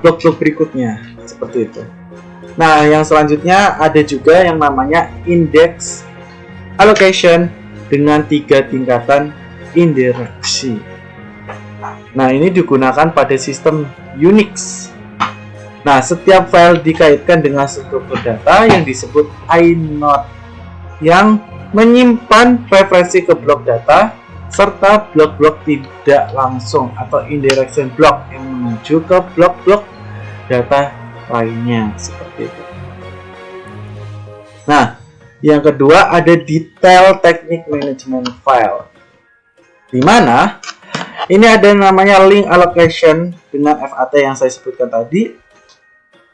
S2: blok-blok berikutnya, seperti itu. Nah, yang selanjutnya ada juga yang namanya index allocation dengan 3 tingkatan indireksi. Nah, ini digunakan pada sistem Unix. Nah, setiap file dikaitkan dengan struktur data yang disebut inode yang menyimpan referensi ke blok data serta blok-blok tidak langsung atau indirection block yang menuju ke blok-blok data lainnya, seperti itu. Nah, yang kedua ada detail teknik manajemen file, di mana ini ada namanya link allocation dengan FAT yang saya sebutkan tadi.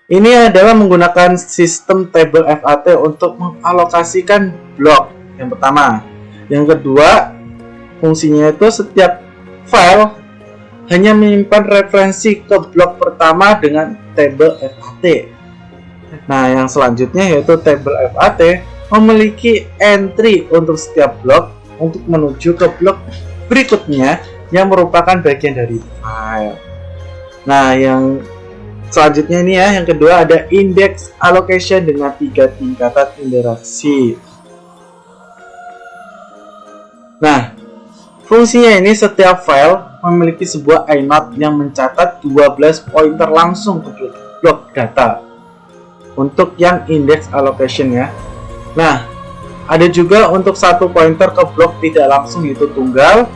S2: Ini adalah menggunakan sistem table FAT untuk mengalokasikan blok yang pertama. Yang kedua, fungsinya itu setiap file hanya menyimpan referensi ke blok pertama dengan table FAT. Nah, yang selanjutnya yaitu table FAT memiliki entry untuk setiap blok untuk menuju ke blok berikutnya yang merupakan bagian dari file. Nah, yang selanjutnya ini ya, yang kedua ada index allocation dengan 3 tingkatan interaksi. Nah, fungsinya ini setiap file memiliki sebuah inode yang mencatat 12 pointer langsung ke blok data untuk yang index allocation ya. Nah, ada juga untuk 1 pointer ke blok tidak langsung yaitu tunggal,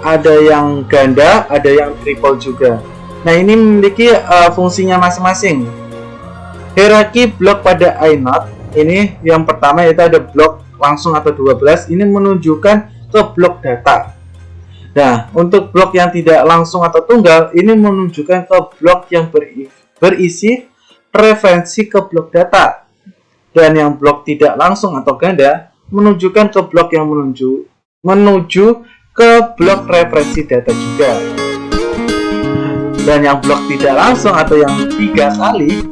S2: ada yang ganda, ada yang triple juga. Nah, ini memiliki fungsinya masing-masing. Hierarki blok pada inode ini yang pertama yaitu ada blok langsung atau 12, ini menunjukkan ke blok data. Nah, untuk blok yang tidak langsung atau tunggal ini menunjukkan ke blok yang berisi referensi ke blok data. Dan yang blok tidak langsung atau ganda menunjukkan ke blok yang menuju ke blok referensi data juga. Dan yang blok tidak langsung atau yang 3 kali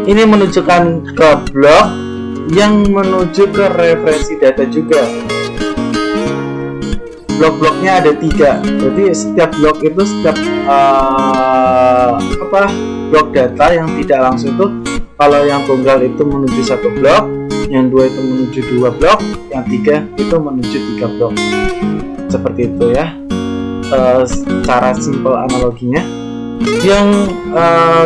S2: ini menunjukkan ke blok yang menuju ke referensi data juga. Blok-bloknya ada 3, jadi setiap blok itu setiap blok data yang tidak langsung itu, kalau yang tunggal itu menuju 1 blok, yang 2 itu menuju 2 blok, yang 3 itu menuju 3 blok. Seperti itu ya, secara simpel analoginya. Yang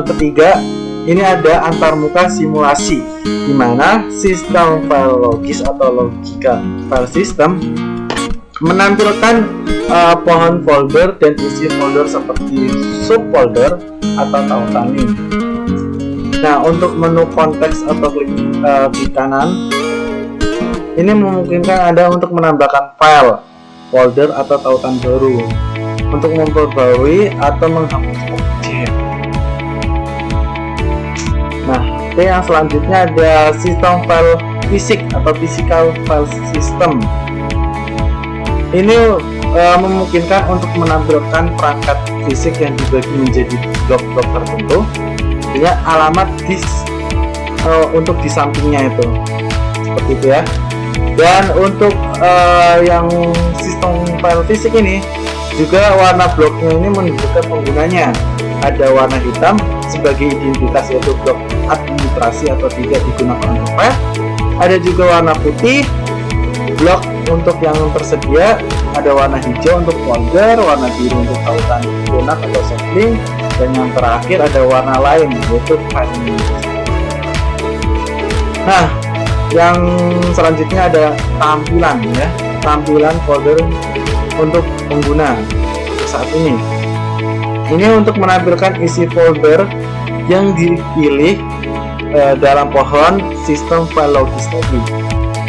S2: ketiga, ini ada antarmuka simulasi, di mana sistem file logis atau logika file system menampilkan pohon folder dan isi folder seperti subfolder atau tautan ini. Nah, untuk menu konteks atau klik kanan, ini memungkinkan Anda untuk menambahkan file, folder atau tautan baru, untuk memperbarui atau menghapus objek. Nah, yang selanjutnya ada sistem file fisik atau physical file system. Ini memungkinkan untuk menampilkan perangkat fisik yang dibagi menjadi blok-blok tertentu dengan alamat untuk di sampingnya itu, seperti itu ya. Dan untuk yang sistem file fisik ini juga warna bloknya ini menunjukkan penggunanya. Ada warna hitam sebagai identitas yaitu blok administrasi atau tidak digunakan untuk file. Ada juga warna putih blok untuk yang tersedia, ada warna hijau untuk folder, warna biru untuk tautan lunak atau soft link, Dan yang terakhir ada warna lain, yaitu file name. Nah, yang selanjutnya ada tampilan ya, tampilan folder untuk pengguna saat ini. Ini untuk menampilkan isi folder yang dipilih dalam pohon sistem file logis tadi.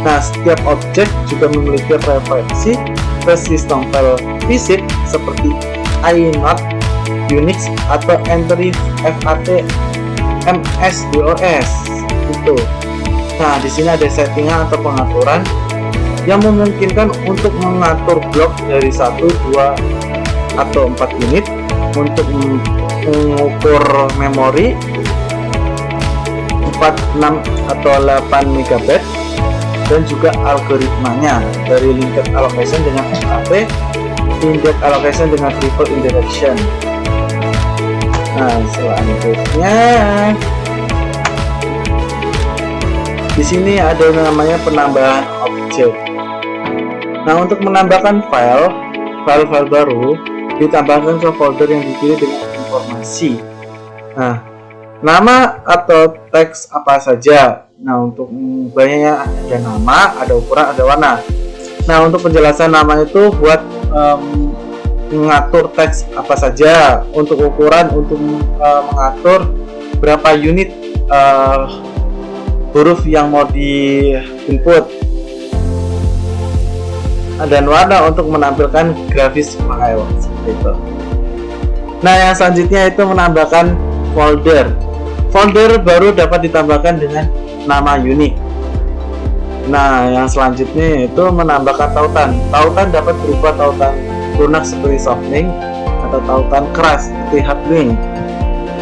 S2: Nah, setiap objek juga memiliki referensi ke sistem file fisik seperti inode, Unix atau entry FAT MS-DOS gitu. Nah, di sini ada settingan atau pengaturan yang memungkinkan untuk mengatur blok dari 1, 2, atau 4 unit, untuk mengukur memori 4, 6, atau 8 MB, dan juga algoritmanya dari linked allocation dengan FAT, index allocation dengan triple indirection. Nah, selanjutnya di sini ada namanya penambahan objek. Nah, untuk menambahkan file baru ditambahkan ke folder yang dipilih dengan informasi. Nah, nama atau teks apa saja. Nah, untuk banyak ada nama, ada ukuran, ada warna. Nah, untuk penjelasan nama itu buat mengatur teks apa saja, untuk ukuran untuk mengatur berapa unit huruf yang mau di input, dan warna untuk menampilkan grafis file seperti itu. Nah, yang selanjutnya itu menambahkan folder. Folder baru dapat ditambahkan dengan nama unik. Nah, yang selanjutnya itu menambahkan tautan. Tautan dapat berupa tautan lunak seperti softlink atau tautan keras seperti hardlink.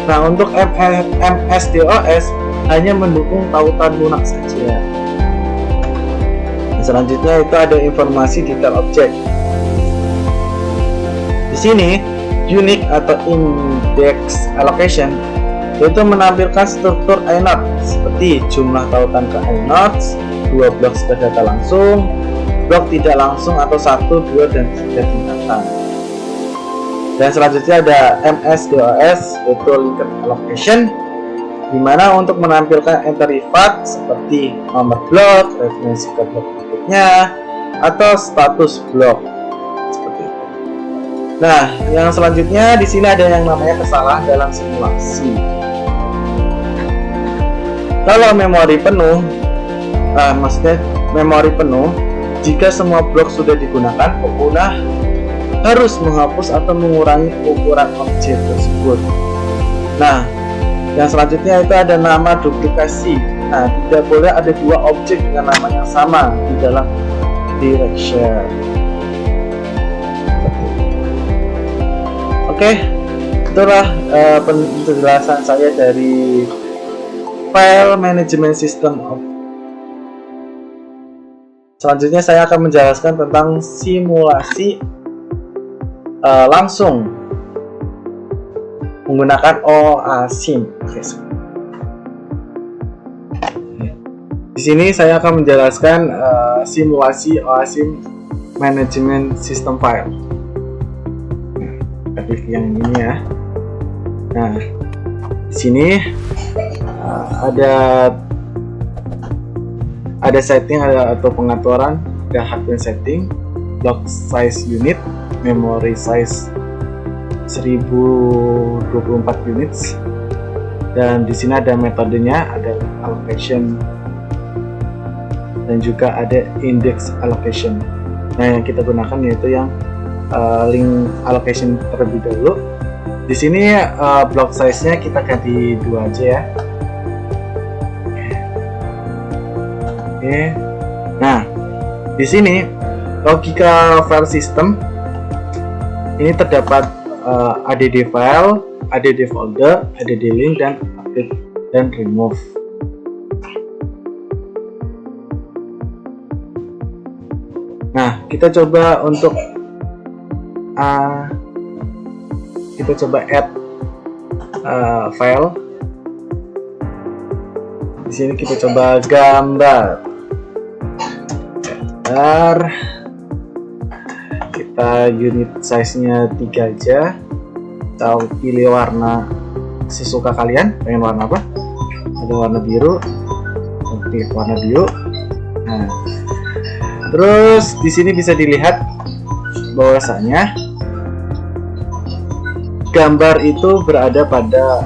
S2: Nah, untuk MS-DOS hanya mendukung tautan lunak saja. Selanjutnya itu ada informasi detail objek. Di sini unique atau index allocation yaitu menampilkan struktur inode seperti jumlah tautan ke inodes, 2 blok sudah data langsung, blok tidak langsung atau 1, 2, dan 3 tingkatan. Dan selanjutnya ada MS-DOS yaitu linked allocation, di mana untuk menampilkan entry path seperti nomor blok, referensi ke blok berikutnya, atau status blok seperti itu. Nah, yang selanjutnya di sini ada yang namanya kesalahan dalam simulasi. Kalau memori penuh, maksudnya memori penuh, jika semua blok sudah digunakan, pengguna harus menghapus atau mengurangi ukuran objek tersebut. Nah, yang selanjutnya itu ada nama duplikasi. Nah, tidak boleh ada 2 objek dengan nama yang sama di dalam direction. Oke, itulah penjelasan saya dari file management system. Selanjutnya saya akan menjelaskan tentang simulasi langsung menggunakan OASIM. Di sini saya akan menjelaskan simulasi OASIM management system file. Klik yang ini ya. Nah, di sini ada setting, atau pengaturan, ada hardware setting, block size unit, memory size 1024 units, dan di sini ada metodenya, ada allocation, dan juga ada index allocation. Nah, yang kita gunakan yaitu yang link allocation terlebih dahulu. Di sini block size-nya kita ganti 2 aja ya. Oke. Nah, di sini logika file system ini terdapat add file, add folder, add link, dan update dan remove. Nah, kita coba untuk add file. Di sini kita coba gambar. Kita unit size-nya 3 aja. Kita pilih warna sesuka kalian, pengen warna apa? Ada warna biru, pilih warna biru. Nah, terus di sini bisa dilihat bahwasanya gambar itu berada pada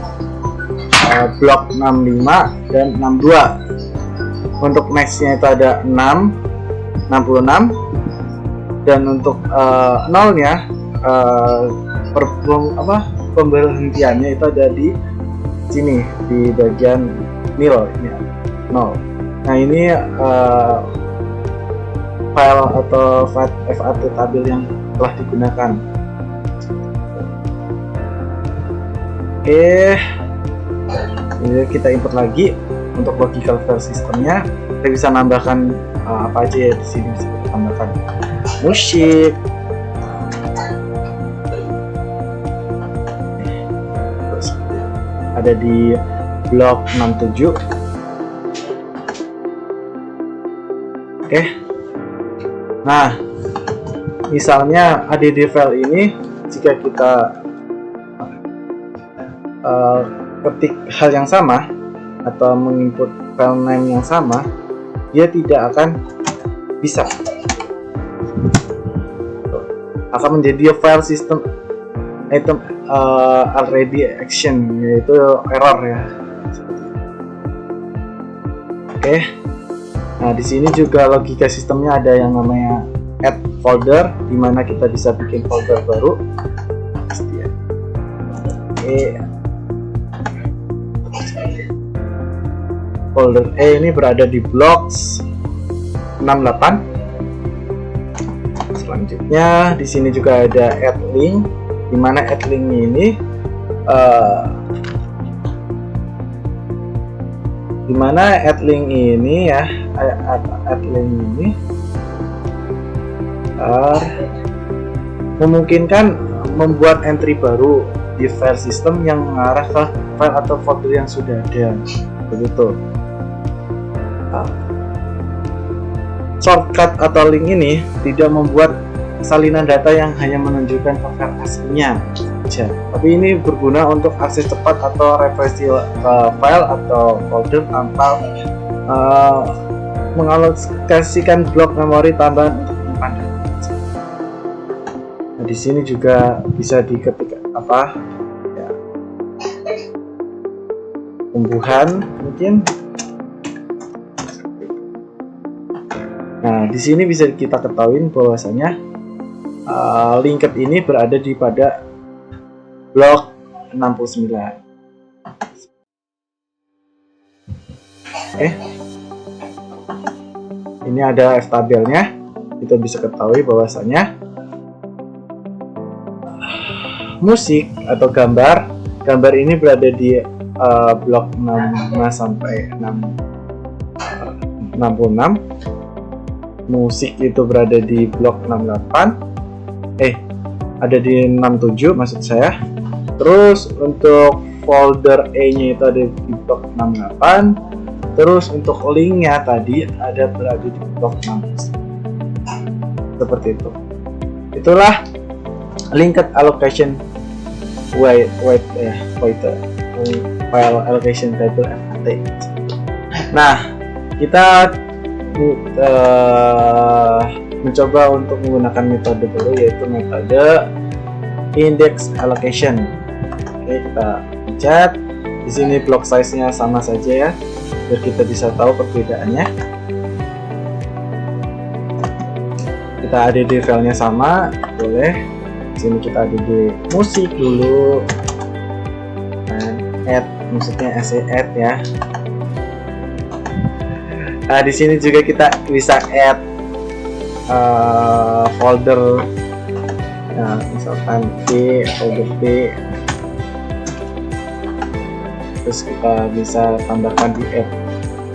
S2: blok 65 dan 62. Untuk nextnya itu ada 6, 66, dan untuk nolnya pemberhentiannya itu ada di sini di bagian nil ya, 0. Nah ini file atau FAT tabel yang telah digunakan. Oke, ini kita import lagi untuk logical file systemnya. Kita bisa nambahkan apa aja ya di sini, bisa kita tambahkan musik, terus ada di blok 67. Oke, nah misalnya add file ini, jika kita ketik hal yang sama atau menginput file name yang sama, dia tidak akan bisa, akan menjadi file system item already action, yaitu error ya. Oke, nah di sini juga logika sistemnya ada yang namanya add folder, dimana kita bisa bikin folder baru. Oke, folder E ini berada di blocks 68. Selanjutnya di sini juga ada add link, di mana add link ini ya, add link ini memungkinkan membuat entry baru di file system yang mengarah ke file atau folder yang sudah ada, begitu. Shortcut atau link ini tidak membuat salinan data yang hanya menunjukkan ke file aslinya saja, tapi ini berguna untuk akses cepat atau referensi file atau folder tanpa mengalokasikan blok memori tambahan untuk menyimpan data. Nah, di sini juga bisa diketik apa ya, tumbuhan mungkin. Nah, di sini bisa kita ketahui bahwasanya linked ini berada di pada blok 69. Oke. Ini ada F tabelnya. Kita bisa ketahui bahwasanya musik atau gambar ini berada di blok 65 sampai 66. Musik itu berada di blok 68. Ada di 67 maksud saya. Terus untuk folder E-nya itu ada di blok 68. Terus untuk linknya tadi ada berada di blok 69. Seperti itu. Itulah linked allocation file allocation table FAT. Nah, kita mencoba untuk menggunakan metode baru, yaitu metode index allocation. Oke, kita pencet. Di sini block size-nya sama saja ya, biar kita bisa tahu perbedaannya. Kita add filenya sama, boleh. Di sini kita add musik dulu, dan add, maksudnya add ya. Nah, di sini juga kita bisa add folder, nah, misalkan B, folder B. Terus kita bisa tambahkan di add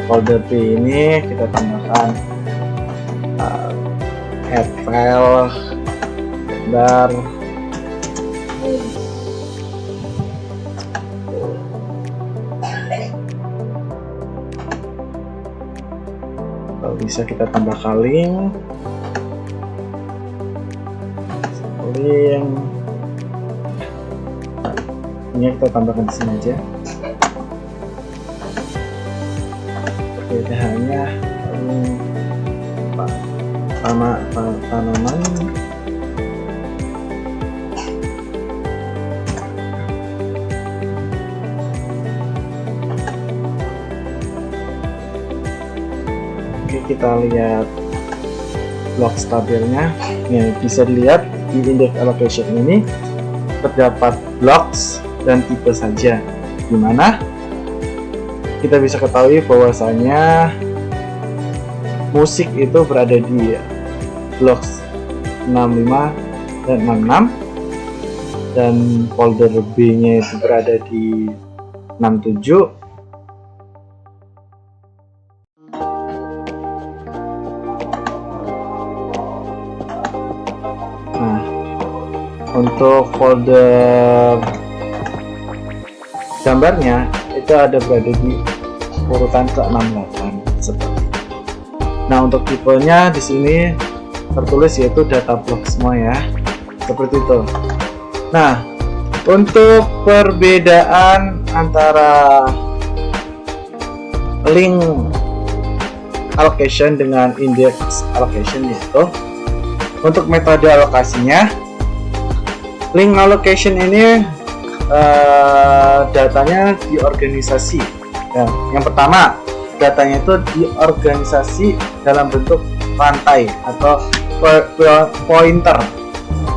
S2: folder B ini, kita tambahkan add file bar. Kalau bisa kita tambahkan link. Nah, Ini kita tambahkan di sini aja. Perbedaannya sama tanaman. Oke, kita lihat blok stabilnya. Nih, bisa dilihat di index allocation ini terdapat blocks dan tipe saja, dimana kita bisa ketahui bahwasanya musik itu berada di blocks 65 dan 66, dan folder B nya itu berada di 67. Nah, untuk folder gambarnya itu ada berada di urutan ke-68 seperti itu. Nah, untuk tipenya di sini tertulis yaitu data block semua ya, seperti itu. Nah, untuk perbedaan antara link allocation dengan index allocation yaitu untuk metode alokasinya, link allocation ini datanya di organisasi. Nah, yang pertama, datanya itu diorganisasi dalam bentuk rantai atau pointer,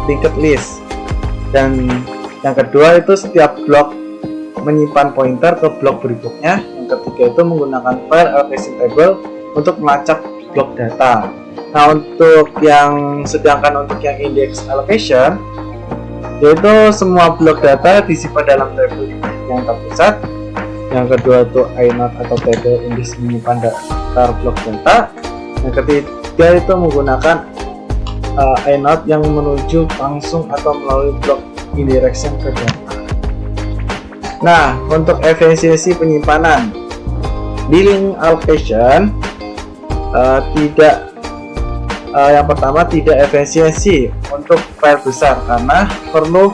S2: linked list. Dan yang kedua itu setiap blok menyimpan pointer ke blok berikutnya. Yang ketiga itu menggunakan file allocation table untuk melacak blok data. Nah, sedangkan untuk yang index allocation, yaitu semua blok data disimpan dalam tabel yang terpusat. Yang kedua itu inode atau table index menyimpan daftar blok data. Yang ketiga itu menggunakan inode yang menuju langsung atau melalui blok indirection ke data. Nah, untuk efisiensi penyimpanan di link allocation yang pertama tidak efisiensi untuk file besar karena perlu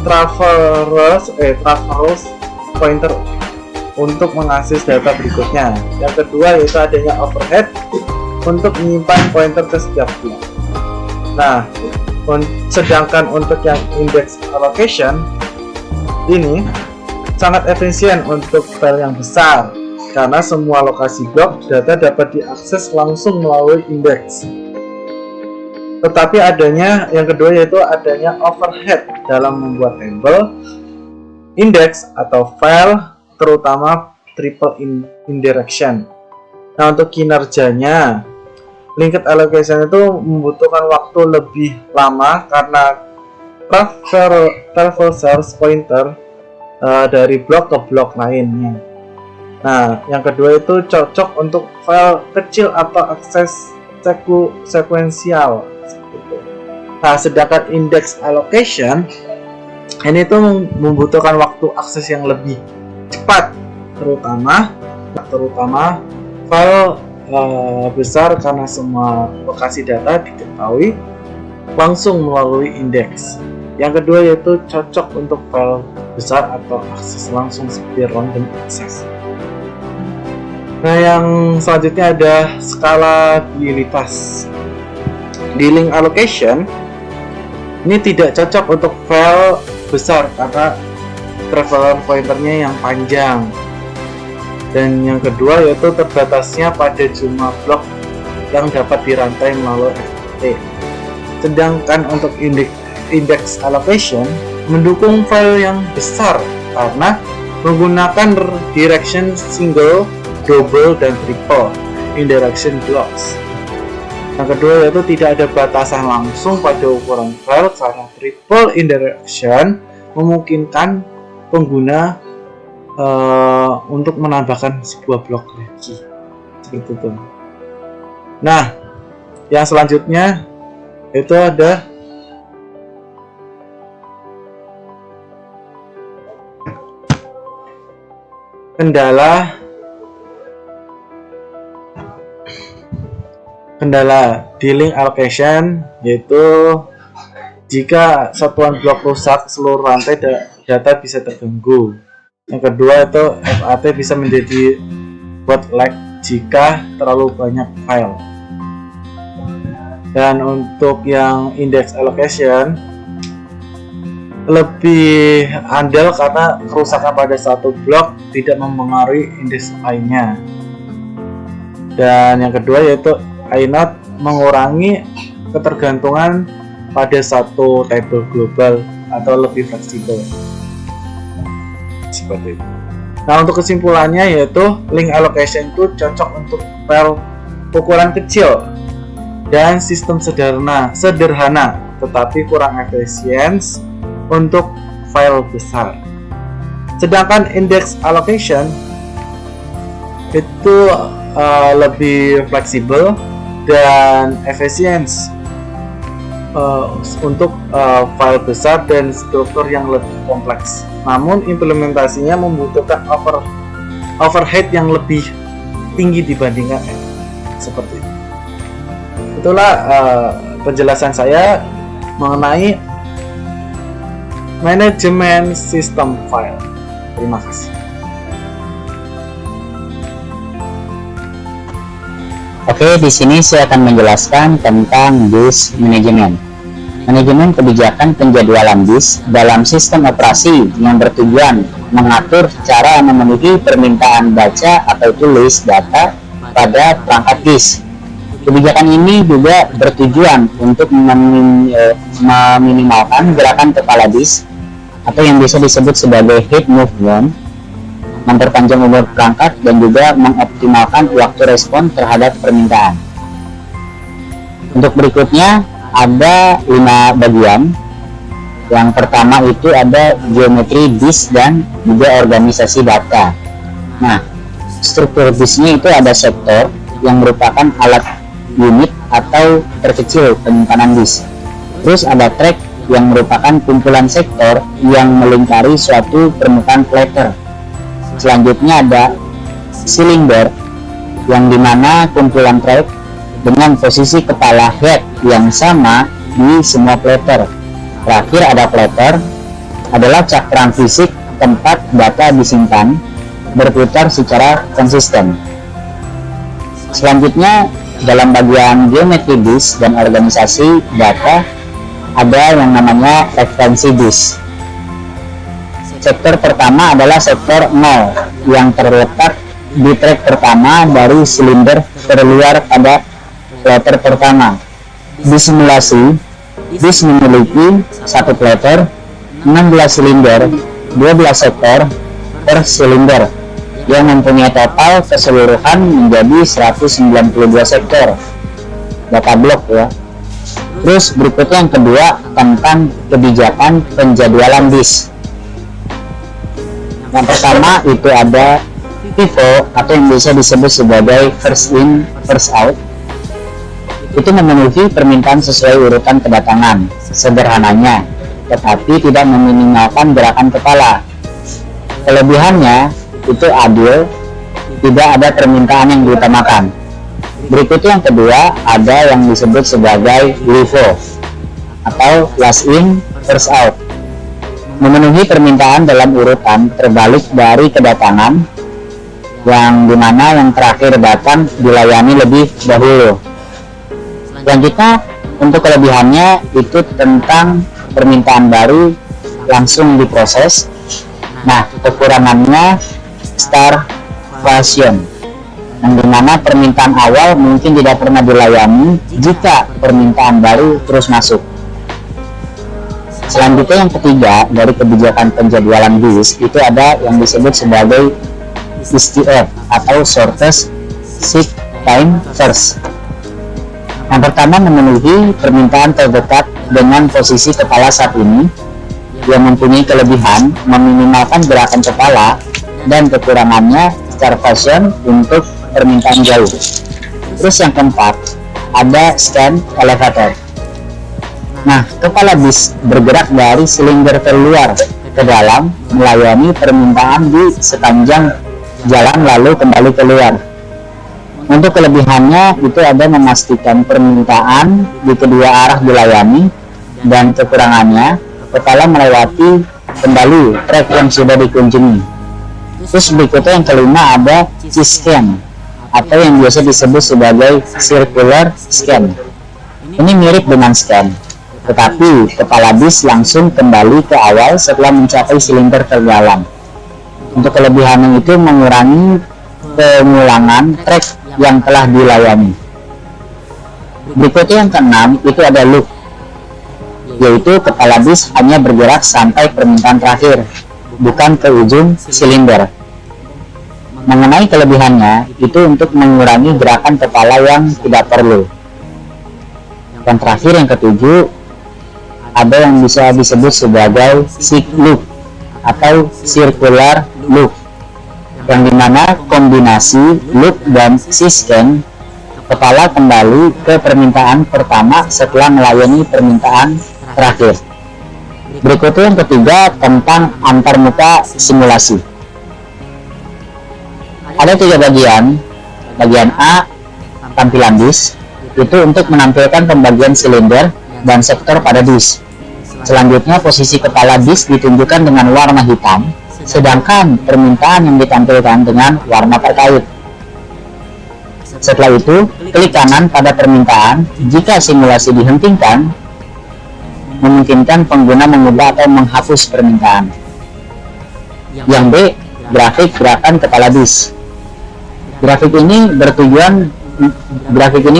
S2: traverse pointer untuk mengakses data berikutnya. Yang kedua yaitu adanya overhead untuk menyimpan pointer ke setiap blok. Nah, sedangkan untuk yang index allocation ini sangat efisien untuk file yang besar karena semua lokasi blok data dapat diakses langsung melalui index. Tetapi yang kedua yaitu adanya overhead dalam membuat table, index atau file, terutama triple indirection. Nah, untuk kinerjanya, linked allocation itu membutuhkan waktu lebih lama karena traverse pointer dari blok ke blok lainnya. Nah, yang kedua itu cocok untuk file kecil atau akses sekuensial. Nah, sedangkan index allocation ini tuh membutuhkan waktu akses yang lebih cepat, terutama file besar karena semua lokasi data diketahui langsung melalui indeks. Yang kedua yaitu cocok untuk file besar atau akses langsung seperti random access. Nah, yang selanjutnya ada skalabilitas. Di link allocation ini tidak cocok untuk file besar karena traveler pointernya yang panjang. Dan yang kedua yaitu terbatasnya pada jumlah blok yang dapat dirantai melalui FTP. Sedangkan untuk index allocation mendukung file yang besar karena menggunakan direction single, double, dan triple indirection blocks. Yang kedua yaitu tidak ada batasan langsung pada ukuran file karena triple indirection memungkinkan pengguna untuk menambahkan sebuah blok lagi seperti itu. Nah, yang selanjutnya itu ada kendala di link allocation, yaitu jika satuan blok rusak seluruh rantai data bisa terganggu. Yang kedua itu FAT bisa menjadi bottleneck jika terlalu banyak file. Dan untuk yang index allocation lebih andal karena kerusakan pada satu blok tidak mempengaruhi indeks lainnya. Dan yang kedua yaitu inode mengurangi ketergantungan pada satu table global atau lebih fleksibel. Seperti itu. Nah, untuk kesimpulannya yaitu link allocation itu cocok untuk file ukuran kecil dan sistem sederhana tetapi kurang efisien untuk file besar. Sedangkan index allocation itu lebih fleksibel dan efisien untuk file besar dan struktur yang lebih kompleks. Namun implementasinya membutuhkan overhead yang lebih tinggi dibandingkan seperti itu. Itulah penjelasan saya mengenai manajemen sistem file. Terima kasih.
S4: Oke, di sini saya akan menjelaskan tentang disk management. Manajemen kebijakan penjadwalan disk dalam sistem operasi yang bertujuan mengatur cara memenuhi permintaan baca atau tulis data pada perangkat disk. Kebijakan ini juga bertujuan untuk meminimalkan gerakan kepala disk atau yang bisa disebut sebagai head movement, memperpanjang umur perangkat, dan juga mengoptimalkan waktu respon terhadap permintaan. Untuk berikutnya ada 5 bagian. Yang pertama itu ada geometri disk dan juga organisasi data. Nah, struktur disknya itu ada sektor yang merupakan alat unit atau terkecil penyimpanan disk. Terus ada track yang merupakan kumpulan sektor yang melingkari suatu permukaan platter. Selanjutnya ada cylinder yang dimana kumpulan track dengan posisi kepala head yang sama di semua platter. Terakhir ada platter adalah cakram fisik tempat data disimpan berputar secara konsisten. Selanjutnya dalam bagian geometri disk dan organisasi data ada yang namanya referensi disk. Sektor pertama adalah sektor 0 yang terletak di track pertama dari silinder terluar pada platter pertama. Di simulasi, disk memiliki satu platter, 16 silinder, 12 sektor per silinder yang mempunyai total keseluruhan menjadi 192 sektor data blok ya. Terus berikutnya yang kedua tentang kebijakan penjadwalan disk. Yang pertama itu ada FIFO atau yang bisa disebut sebagai first in first out. Itu memenuhi permintaan sesuai urutan kedatangan sederhananya, tetapi tidak meminimalkan gerakan kepala. Kelebihannya itu adil, tidak ada permintaan yang diutamakan. Berikutnya yang kedua ada yang disebut sebagai LIFO atau last in first out, memenuhi permintaan dalam urutan terbalik dari kedatangan, yang dimana yang terakhir datang dilayani lebih dahulu. Selanjutnya untuk kelebihannya itu tentang permintaan baru langsung diproses. Nah, kekurangannya starvation, yang dimana permintaan awal mungkin tidak pernah dilayani jika permintaan baru terus masuk. Selanjutnya yang ketiga dari kebijakan penjadwalan disk itu ada yang disebut sebagai STF atau shortest seek time first. Yang pertama memenuhi permintaan terdekat dengan posisi kepala saat ini, yang mempunyai kelebihan meminimalkan gerakan kepala dan kekurangannya starvation untuk permintaan jauh. Terus yang keempat ada scan elevator. Nah, kepala disk bergerak dari silinder terluar ke dalam melayani permintaan di sepanjang jalan lalu kembali keluar. Untuk kelebihannya itu ada memastikan permintaan di kedua arah dilayani, dan kekurangannya kepala melewati kembali track yang sudah dikunjungi. Terus berikutnya yang kelima ada C-scan atau yang biasa disebut sebagai circular scan. Ini mirip dengan scan, tetapi kepala bis langsung kembali ke awal setelah mencapai silinder terdalam. Untuk kelebihannya itu mengurangi pengulangan trek yang telah dilayani. Berikutnya yang keenam itu ada loop, yaitu kepala bis hanya bergerak sampai permintaan terakhir, bukan ke ujung silinder. Mengenai kelebihannya itu untuk mengurangi gerakan kepala yang tidak perlu. Dan terakhir yang ketujuh ada yang bisa disebut sebagai cyclic loop atau circular loop, yang dimana kombinasi loop dan C-scan kepala kembali ke permintaan pertama setelah melayani permintaan terakhir. Berikutnya yang ketiga tentang antarmuka simulasi. Ada 3 bagian. Bagian A, tampilan bis, itu untuk menampilkan pembagian silinder dan sektor pada bis. Selanjutnya posisi kepala bis ditunjukkan dengan warna hitam, sedangkan permintaan yang ditampilkan dengan warna terkait. Setelah itu, klik kanan pada permintaan. Jika simulasi dihentikan, memungkinkan pengguna mengubah atau menghapus permintaan. Yang B, grafik gerakan kepala bis. Grafik ini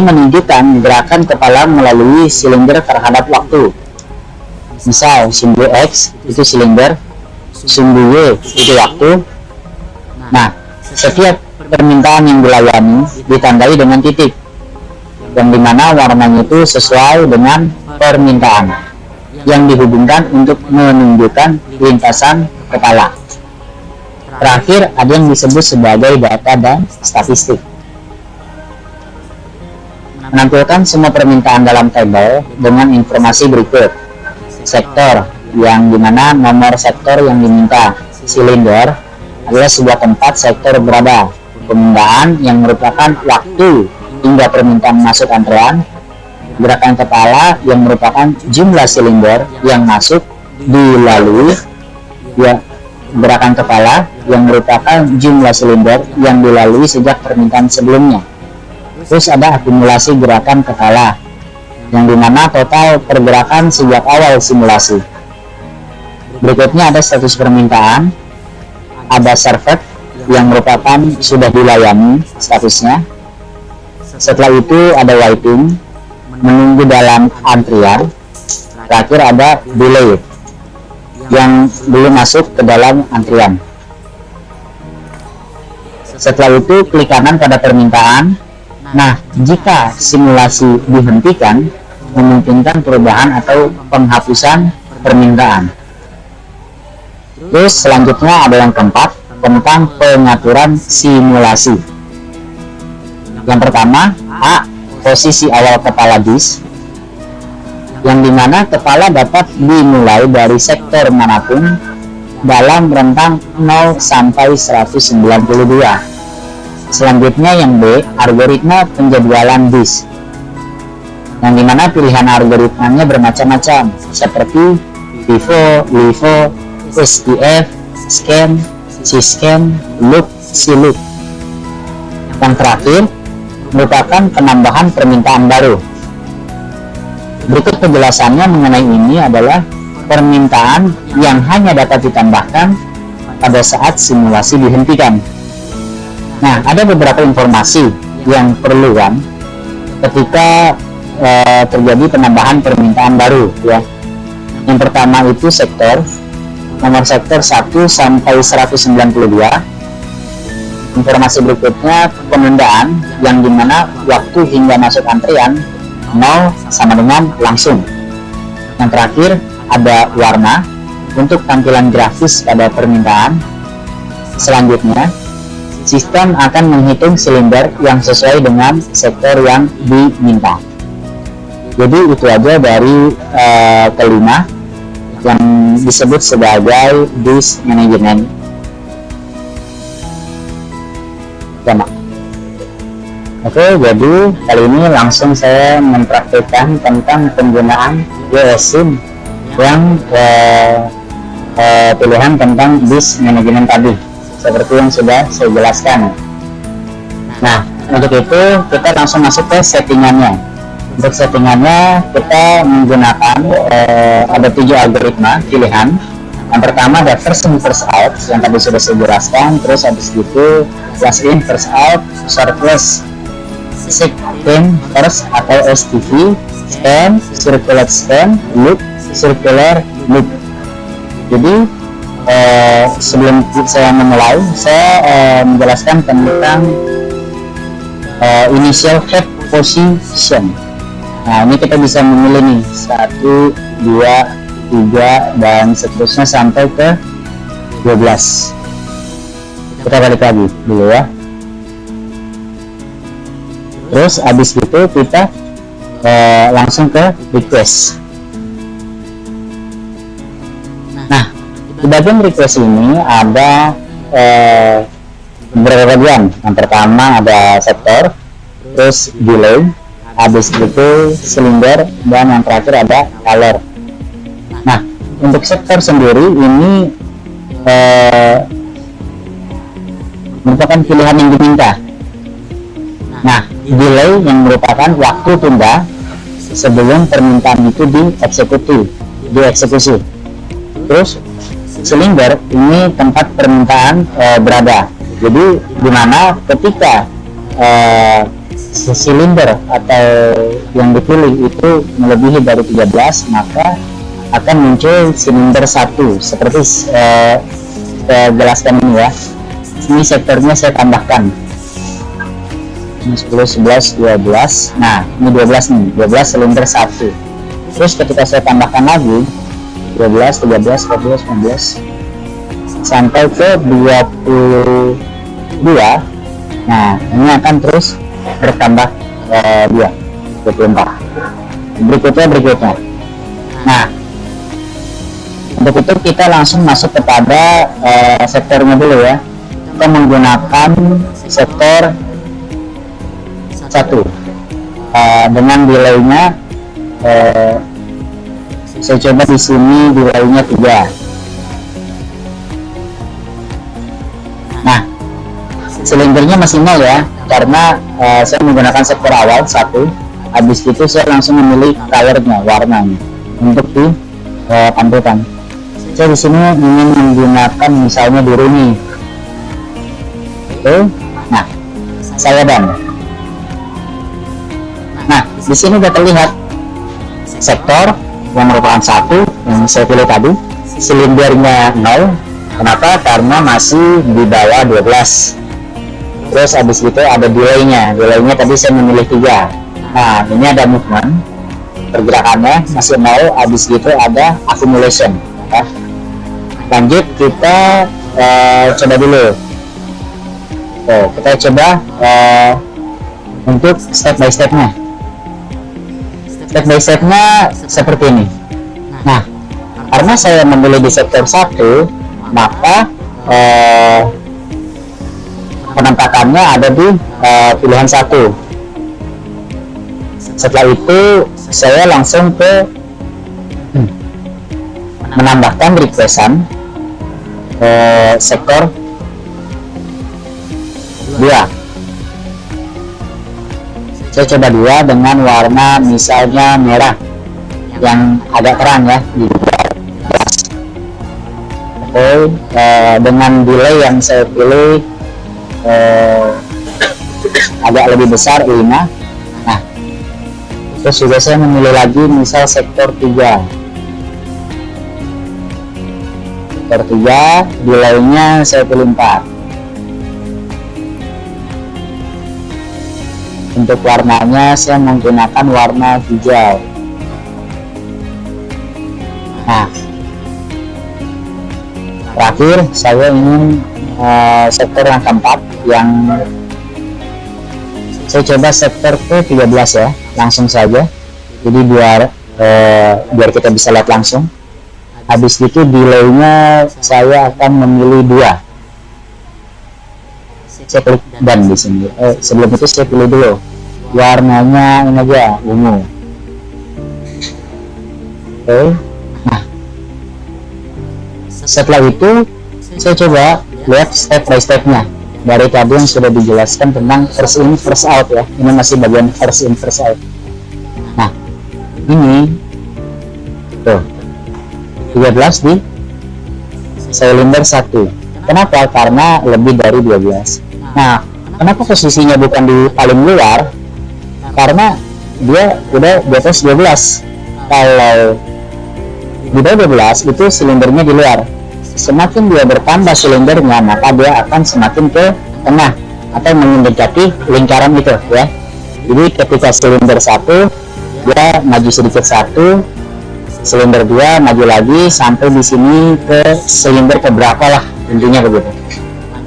S4: menunjukkan gerakan kepala melalui silinder terhadap waktu. Misal, simbol X itu silinder, simbol Y itu waktu. Nah, setiap permintaan yang dilayani ditandai dengan titik, yang dimana warnanya itu sesuai dengan permintaan yang dihubungkan untuk menunjukkan lintasan kepala. Terakhir ada yang disebut sebagai data dan statistik, menampilkan semua permintaan dalam tabel dengan informasi berikut: sektor, yang dimana nomor sektor yang diminta; silinder adalah sebuah tempat sektor berada; penundaan yang merupakan waktu hingga permintaan masuk antrean; gerakan kepala yang merupakan jumlah silinder yang masuk dilalui, gerakan kepala yang merupakan jumlah silinder yang dilalui sejak permintaan sebelumnya. Terus ada akumulasi gerakan kepala, yang dimana total pergerakan sejak awal simulasi. Berikutnya ada status permintaan, ada served yang merupakan sudah dilayani statusnya. Setelah itu ada waiting, menunggu dalam antrian. Terakhir ada delay, yang belum masuk ke dalam antrian. Setelah itu klik kanan pada permintaan. Nah, jika simulasi dihentikan, memungkinkan perubahan atau penghapusan permintaan. Terus selanjutnya ada yang keempat tentang pengaturan simulasi. Yang pertama, A, posisi awal kepala bis, yang dimana kepala dapat dimulai dari sektor manapun dalam rentang 0 sampai 192. Selanjutnya yang B, algoritma penjadwalan bis, yang dimana pilihan algoritmanya bermacam-macam seperti FIFO, LIFO, SPF, scan, C-scan, loop, C-loop. Yang terakhir merupakan penambahan permintaan baru. Berikut penjelasannya mengenai ini adalah permintaan yang hanya dapat ditambahkan pada saat simulasi dihentikan. Nah, ada beberapa informasi yang perlu kan ketika terjadi penambahan permintaan baru ya. Yang pertama itu sektor, nomor sektor 1 sampai 192. Informasi berikutnya penundaan, yang dimana waktu hingga masuk antrian 0 sama dengan langsung. Yang terakhir ada warna untuk tampilan grafis pada permintaan. Selanjutnya sistem akan menghitung silinder yang sesuai dengan sektor yang diminta. Jadi itu aja dari kelima yang disebut sebagai bis management. Oke, jadi kali ini langsung saya mempraktikkan tentang penggunaan GeoSim yang pilihan tentang disk manajemen tadi seperti yang sudah saya jelaskan. Nah, untuk itu kita langsung masuk ke settingannya. Untuk settingannya kita menggunakan ada 7 algoritma pilihan. Yang pertama ada first in first out yang tadi sudah saya jelaskan. Terus habis itu last in first out, shortlist, seek in first atau STV, scan, loop, circular loop. Jadi sebelum saya memulai, saya menjelaskan tentang initial head position. Nah, ini kita bisa memilih nih 1, 2, 3 dan seterusnya sampai ke 12. Kita balik lagi dulu ya. Terus habis itu kita langsung ke request. Nah, di bagian request ini ada beberapa bagian. Yang pertama ada sektor, terus delay, habis itu silinder, dan yang terakhir ada color. Nah, untuk sektor sendiri ini merupakan pilihan yang diminta. Nah, delay yang merupakan waktu tunda sebelum permintaan itu dieksekusi. Terus silinder ini tempat permintaan berada. Jadi dimana ketika silinder atau yang dipilih itu melebihi dari 13, maka akan muncul silinder 1 seperti saya jelaskan ini ya. Ini sektornya saya tambahkan 10, 11, 12. Nah, ini 12 nih, 12 silinder 1. Terus ketika saya tambahkan lagi 12, 13, 14, 15 sampai ke 22. Nah, ini akan terus bertambah 24. Berikutnya. Nah, untuk itu kita langsung masuk kepada sektornya dulu ya. Kita menggunakan sektor 1 dengan delaynya saya coba di sini delaynya 3. Nah, silindernya masih 0 ya, karena saya menggunakan sektor awal 1. Habis itu saya langsung memilih colornya, warnanya untuk ditampilkan. Saya di sini ingin menggunakan misalnya biru nih. Oke. Nah, saya dan. Nah, di sini sudah terlihat sektor yang merupakan 1 yang saya pilih tadi, silindernya 0. Kenapa? Karena masih di bawah 12. Terus habis itu ada delaynya tadi saya memilih 3. Nah, ini ada movement, pergerakannya masih 0. Habis itu ada accumulation ya. Lanjut kita coba dulu. Kita coba untuk step by stepnya seperti ini. Nah, karena saya memilih di sektor 1, maka penampakannya ada di pilihan 1. Setelah itu saya langsung ke menambahkan requestan sektor 2. Saya coba 2 dengan warna misalnya merah yang agak terang ya di atas. Oke, dengan delay yang saya pilih agak lebih besar 5. Nah, terus juga saya memilih lagi misal sektor 3. Sektor 3 delaynya saya pilih 4. Untuk warnanya saya menggunakan warna hijau. Nah, terakhir saya ingin sektor yang keempat, yang saya coba sektor ke-13 ya, langsung saja. Jadi biar kita bisa lihat langsung. Habis itu delaynya saya akan memilih 2. Saya klik dan di sini. Sebelum itu saya pilih dulu warnanya ini aja, ungu. Oke. Nah, Setelah itu saya coba lihat step by stepnya dari tadi yang sudah dijelaskan tentang first in first out ya. Ini masih bagian first in first out. Nah ini tuh 13 di silinder 1. Kenapa? Karena lebih dari 12. Nah kenapa posisinya bukan di paling luar? Karena dia udah di atas 12. Kalau di bawah 12 itu silindernya di luar. Semakin dia bertambah silindernya, maka dia akan semakin ke tengah atau mendekati lingkaran itu ya. Jadi ketika silinder 1 dia maju sedikit 1, silinder 2 maju lagi sampai di sini ke silinder keberapa lah intinya begitu.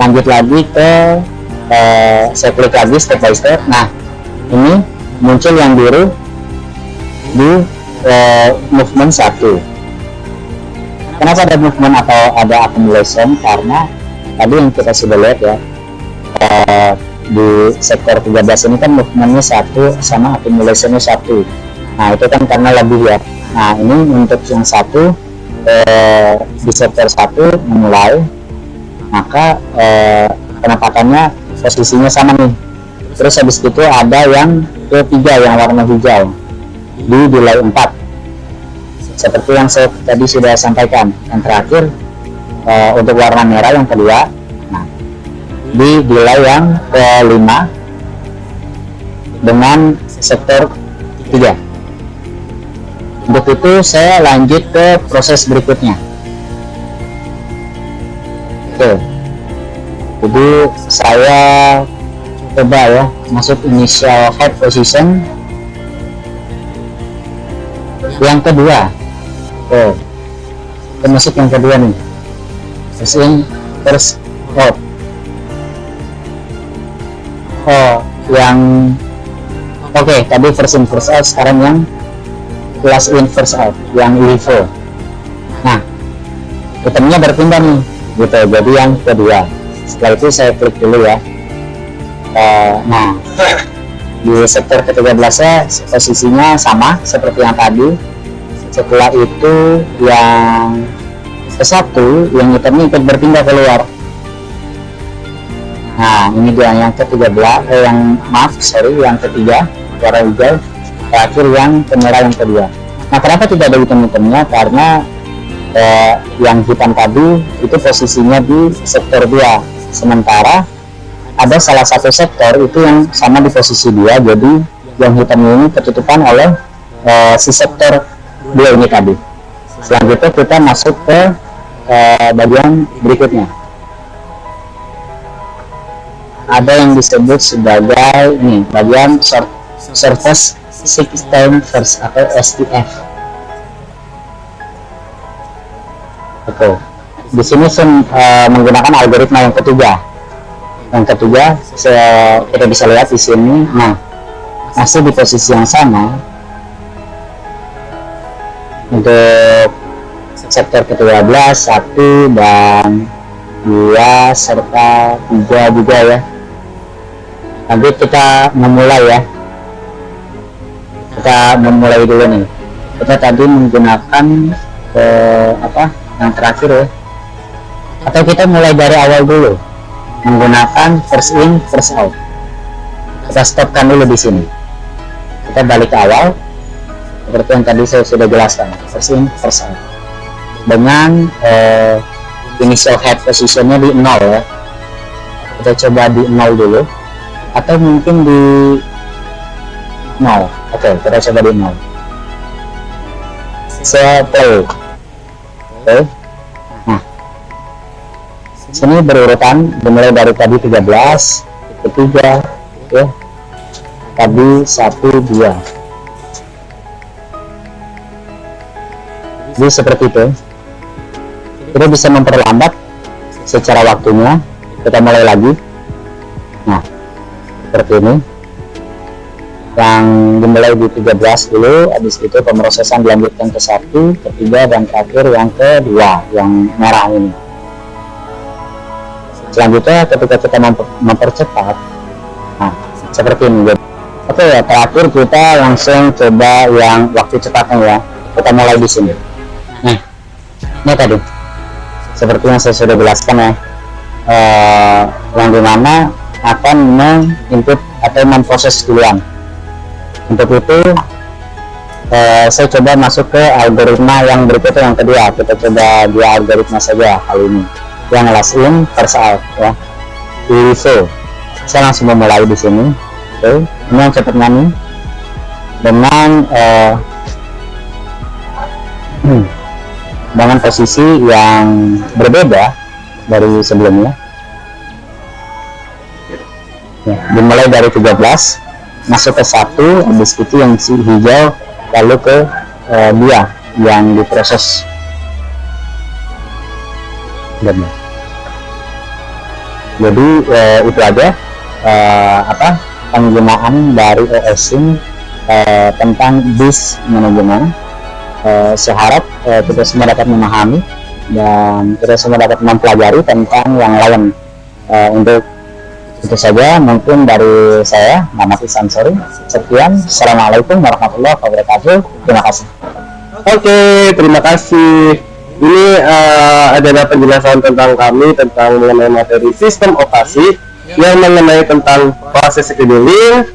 S4: Lanjut lagi ke saya klik lagi step by step. Nah ini muncul yang biru di movement 1. Kenapa ada movement atau ada accumulation? Karena tadi yang kita sudah lihat ya, di sektor 13 ini kan movementnya 1 sama accumulationnya 1. Nah itu kan karena lebih ya. Nah ini untuk yang 1 di sektor 1 memulai, maka penempatannya posisinya sama nih. Terus habis itu ada yang ketiga yang warna hijau di delay 4. Seperti yang saya tadi sudah sampaikan. Yang terakhir untuk warna merah yang kedua. Nah, di delay yang kelima dengan sektor 3. Untuk itu saya lanjut ke proses berikutnya. Oke. Jadi saya coba ya masuk initial head position yang kedua. Kita masuk yang kedua nih, first in first out. Yang oke, tadi first in first out, sekarang yang last in first out, yang LIFO. Nah itemnya berpindah nih gitu, jadi yang kedua. Setelah itu saya klik dulu ya. Nah di sektor ke-13 nya posisinya sama seperti yang tadi. Setelah itu yang ke-1 yang hitamnya ikut berpindah keluar. Nah ini dia yang ke-13 yang ketiga warna hijau, terakhir yang merah yang kedua. Nah kenapa tidak ada hitam-hitamnya? Karena yang hitam tadi itu posisinya di sektor 2, sementara ada salah satu sektor itu yang sama di posisi 2, jadi yang hitam ini ketutupan oleh si sektor 2 ini tadi. Selanjutnya kita masuk ke bagian berikutnya. Ada yang disebut sebagai ini bagian surface system first atau STF. Oke. Di sini saya menggunakan algoritma yang ketiga. Yang ketiga kita bisa lihat di sini. Nah masih di posisi yang sama untuk sektor ke-13, 1 dan 2 serta 3 juga ya. Nanti kita memulai ya. Kita memulai dulu nih. Kita tadi menggunakan yang terakhir ya. Atau kita mulai dari awal dulu menggunakan first in first out. Kita stopkan dulu di sini. Kita balik ke awal. Seperti yang tadi saya sudah jelaskan, first in first out dengan initial head positionnya di 0 ya. Kita coba di 0 dulu atau mungkin di 0. Oke, kita coba di 0. Saya play. Oke. Nah sini berurutan dimulai dari tadi 13, ketiga ya, tadi 1, 2. Jadi seperti itu. Kita bisa memperlambat secara waktunya. Kita mulai lagi. Nah seperti ini. Yang dimulai di 13 dulu, habis itu pemrosesan dilanjutkan ke 1, ketiga, dan terakhir yang kedua, yang merah ini. Selanjutnya ketika kita mempercepat, nah seperti ini. Oke ya, terakhir kita langsung coba yang waktu cepatnya ya. Kita mulai di sini. Nah ini tadi seperti yang saya sudah jelaskan ya, yang dimana akan menginput atau memproses duluan. Untuk itu saya coba masuk ke algoritma yang berikutnya, yang kedua. Kita coba dua algoritma saja kali ini, yang last in first out ya. So saya langsung memulai di sini. Oke, ini yang cepatnya nih dengan dengan posisi yang berbeda dari sebelumnya ya, dimulai dari 13 masuk ke 1, habis itu yang hijau lalu ke 2 yang diproses. Jadi itu aja penggunaan dari OSINT tentang disk manajemen. Saya harap kita semua dapat memahami dan kita semua dapat mempelajari tentang yang lain. Untuk itu saja mungkin dari saya, Muhammad Sansori. Sekian, Assalamualaikum warahmatullahi wabarakatuh. Terima kasih.
S5: Oke, terima kasih. Ini adalah penjelasan tentang kami tentang mengenai materi sistem operasi yang mengenai tentang proses scheduling,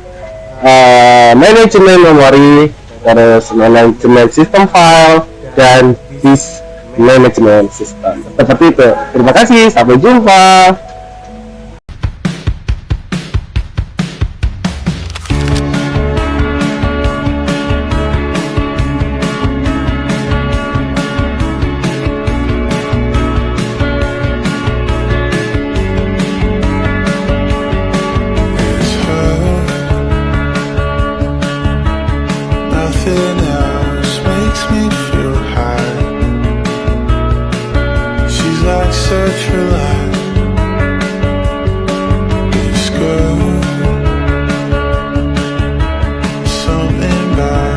S5: manajemen memori, terus manajemen sistem file, dan disk management system. Seperti itu. Terima kasih. Sampai jumpa.
S6: Nothing else makes me feel high. She's like such a light. This girl, something about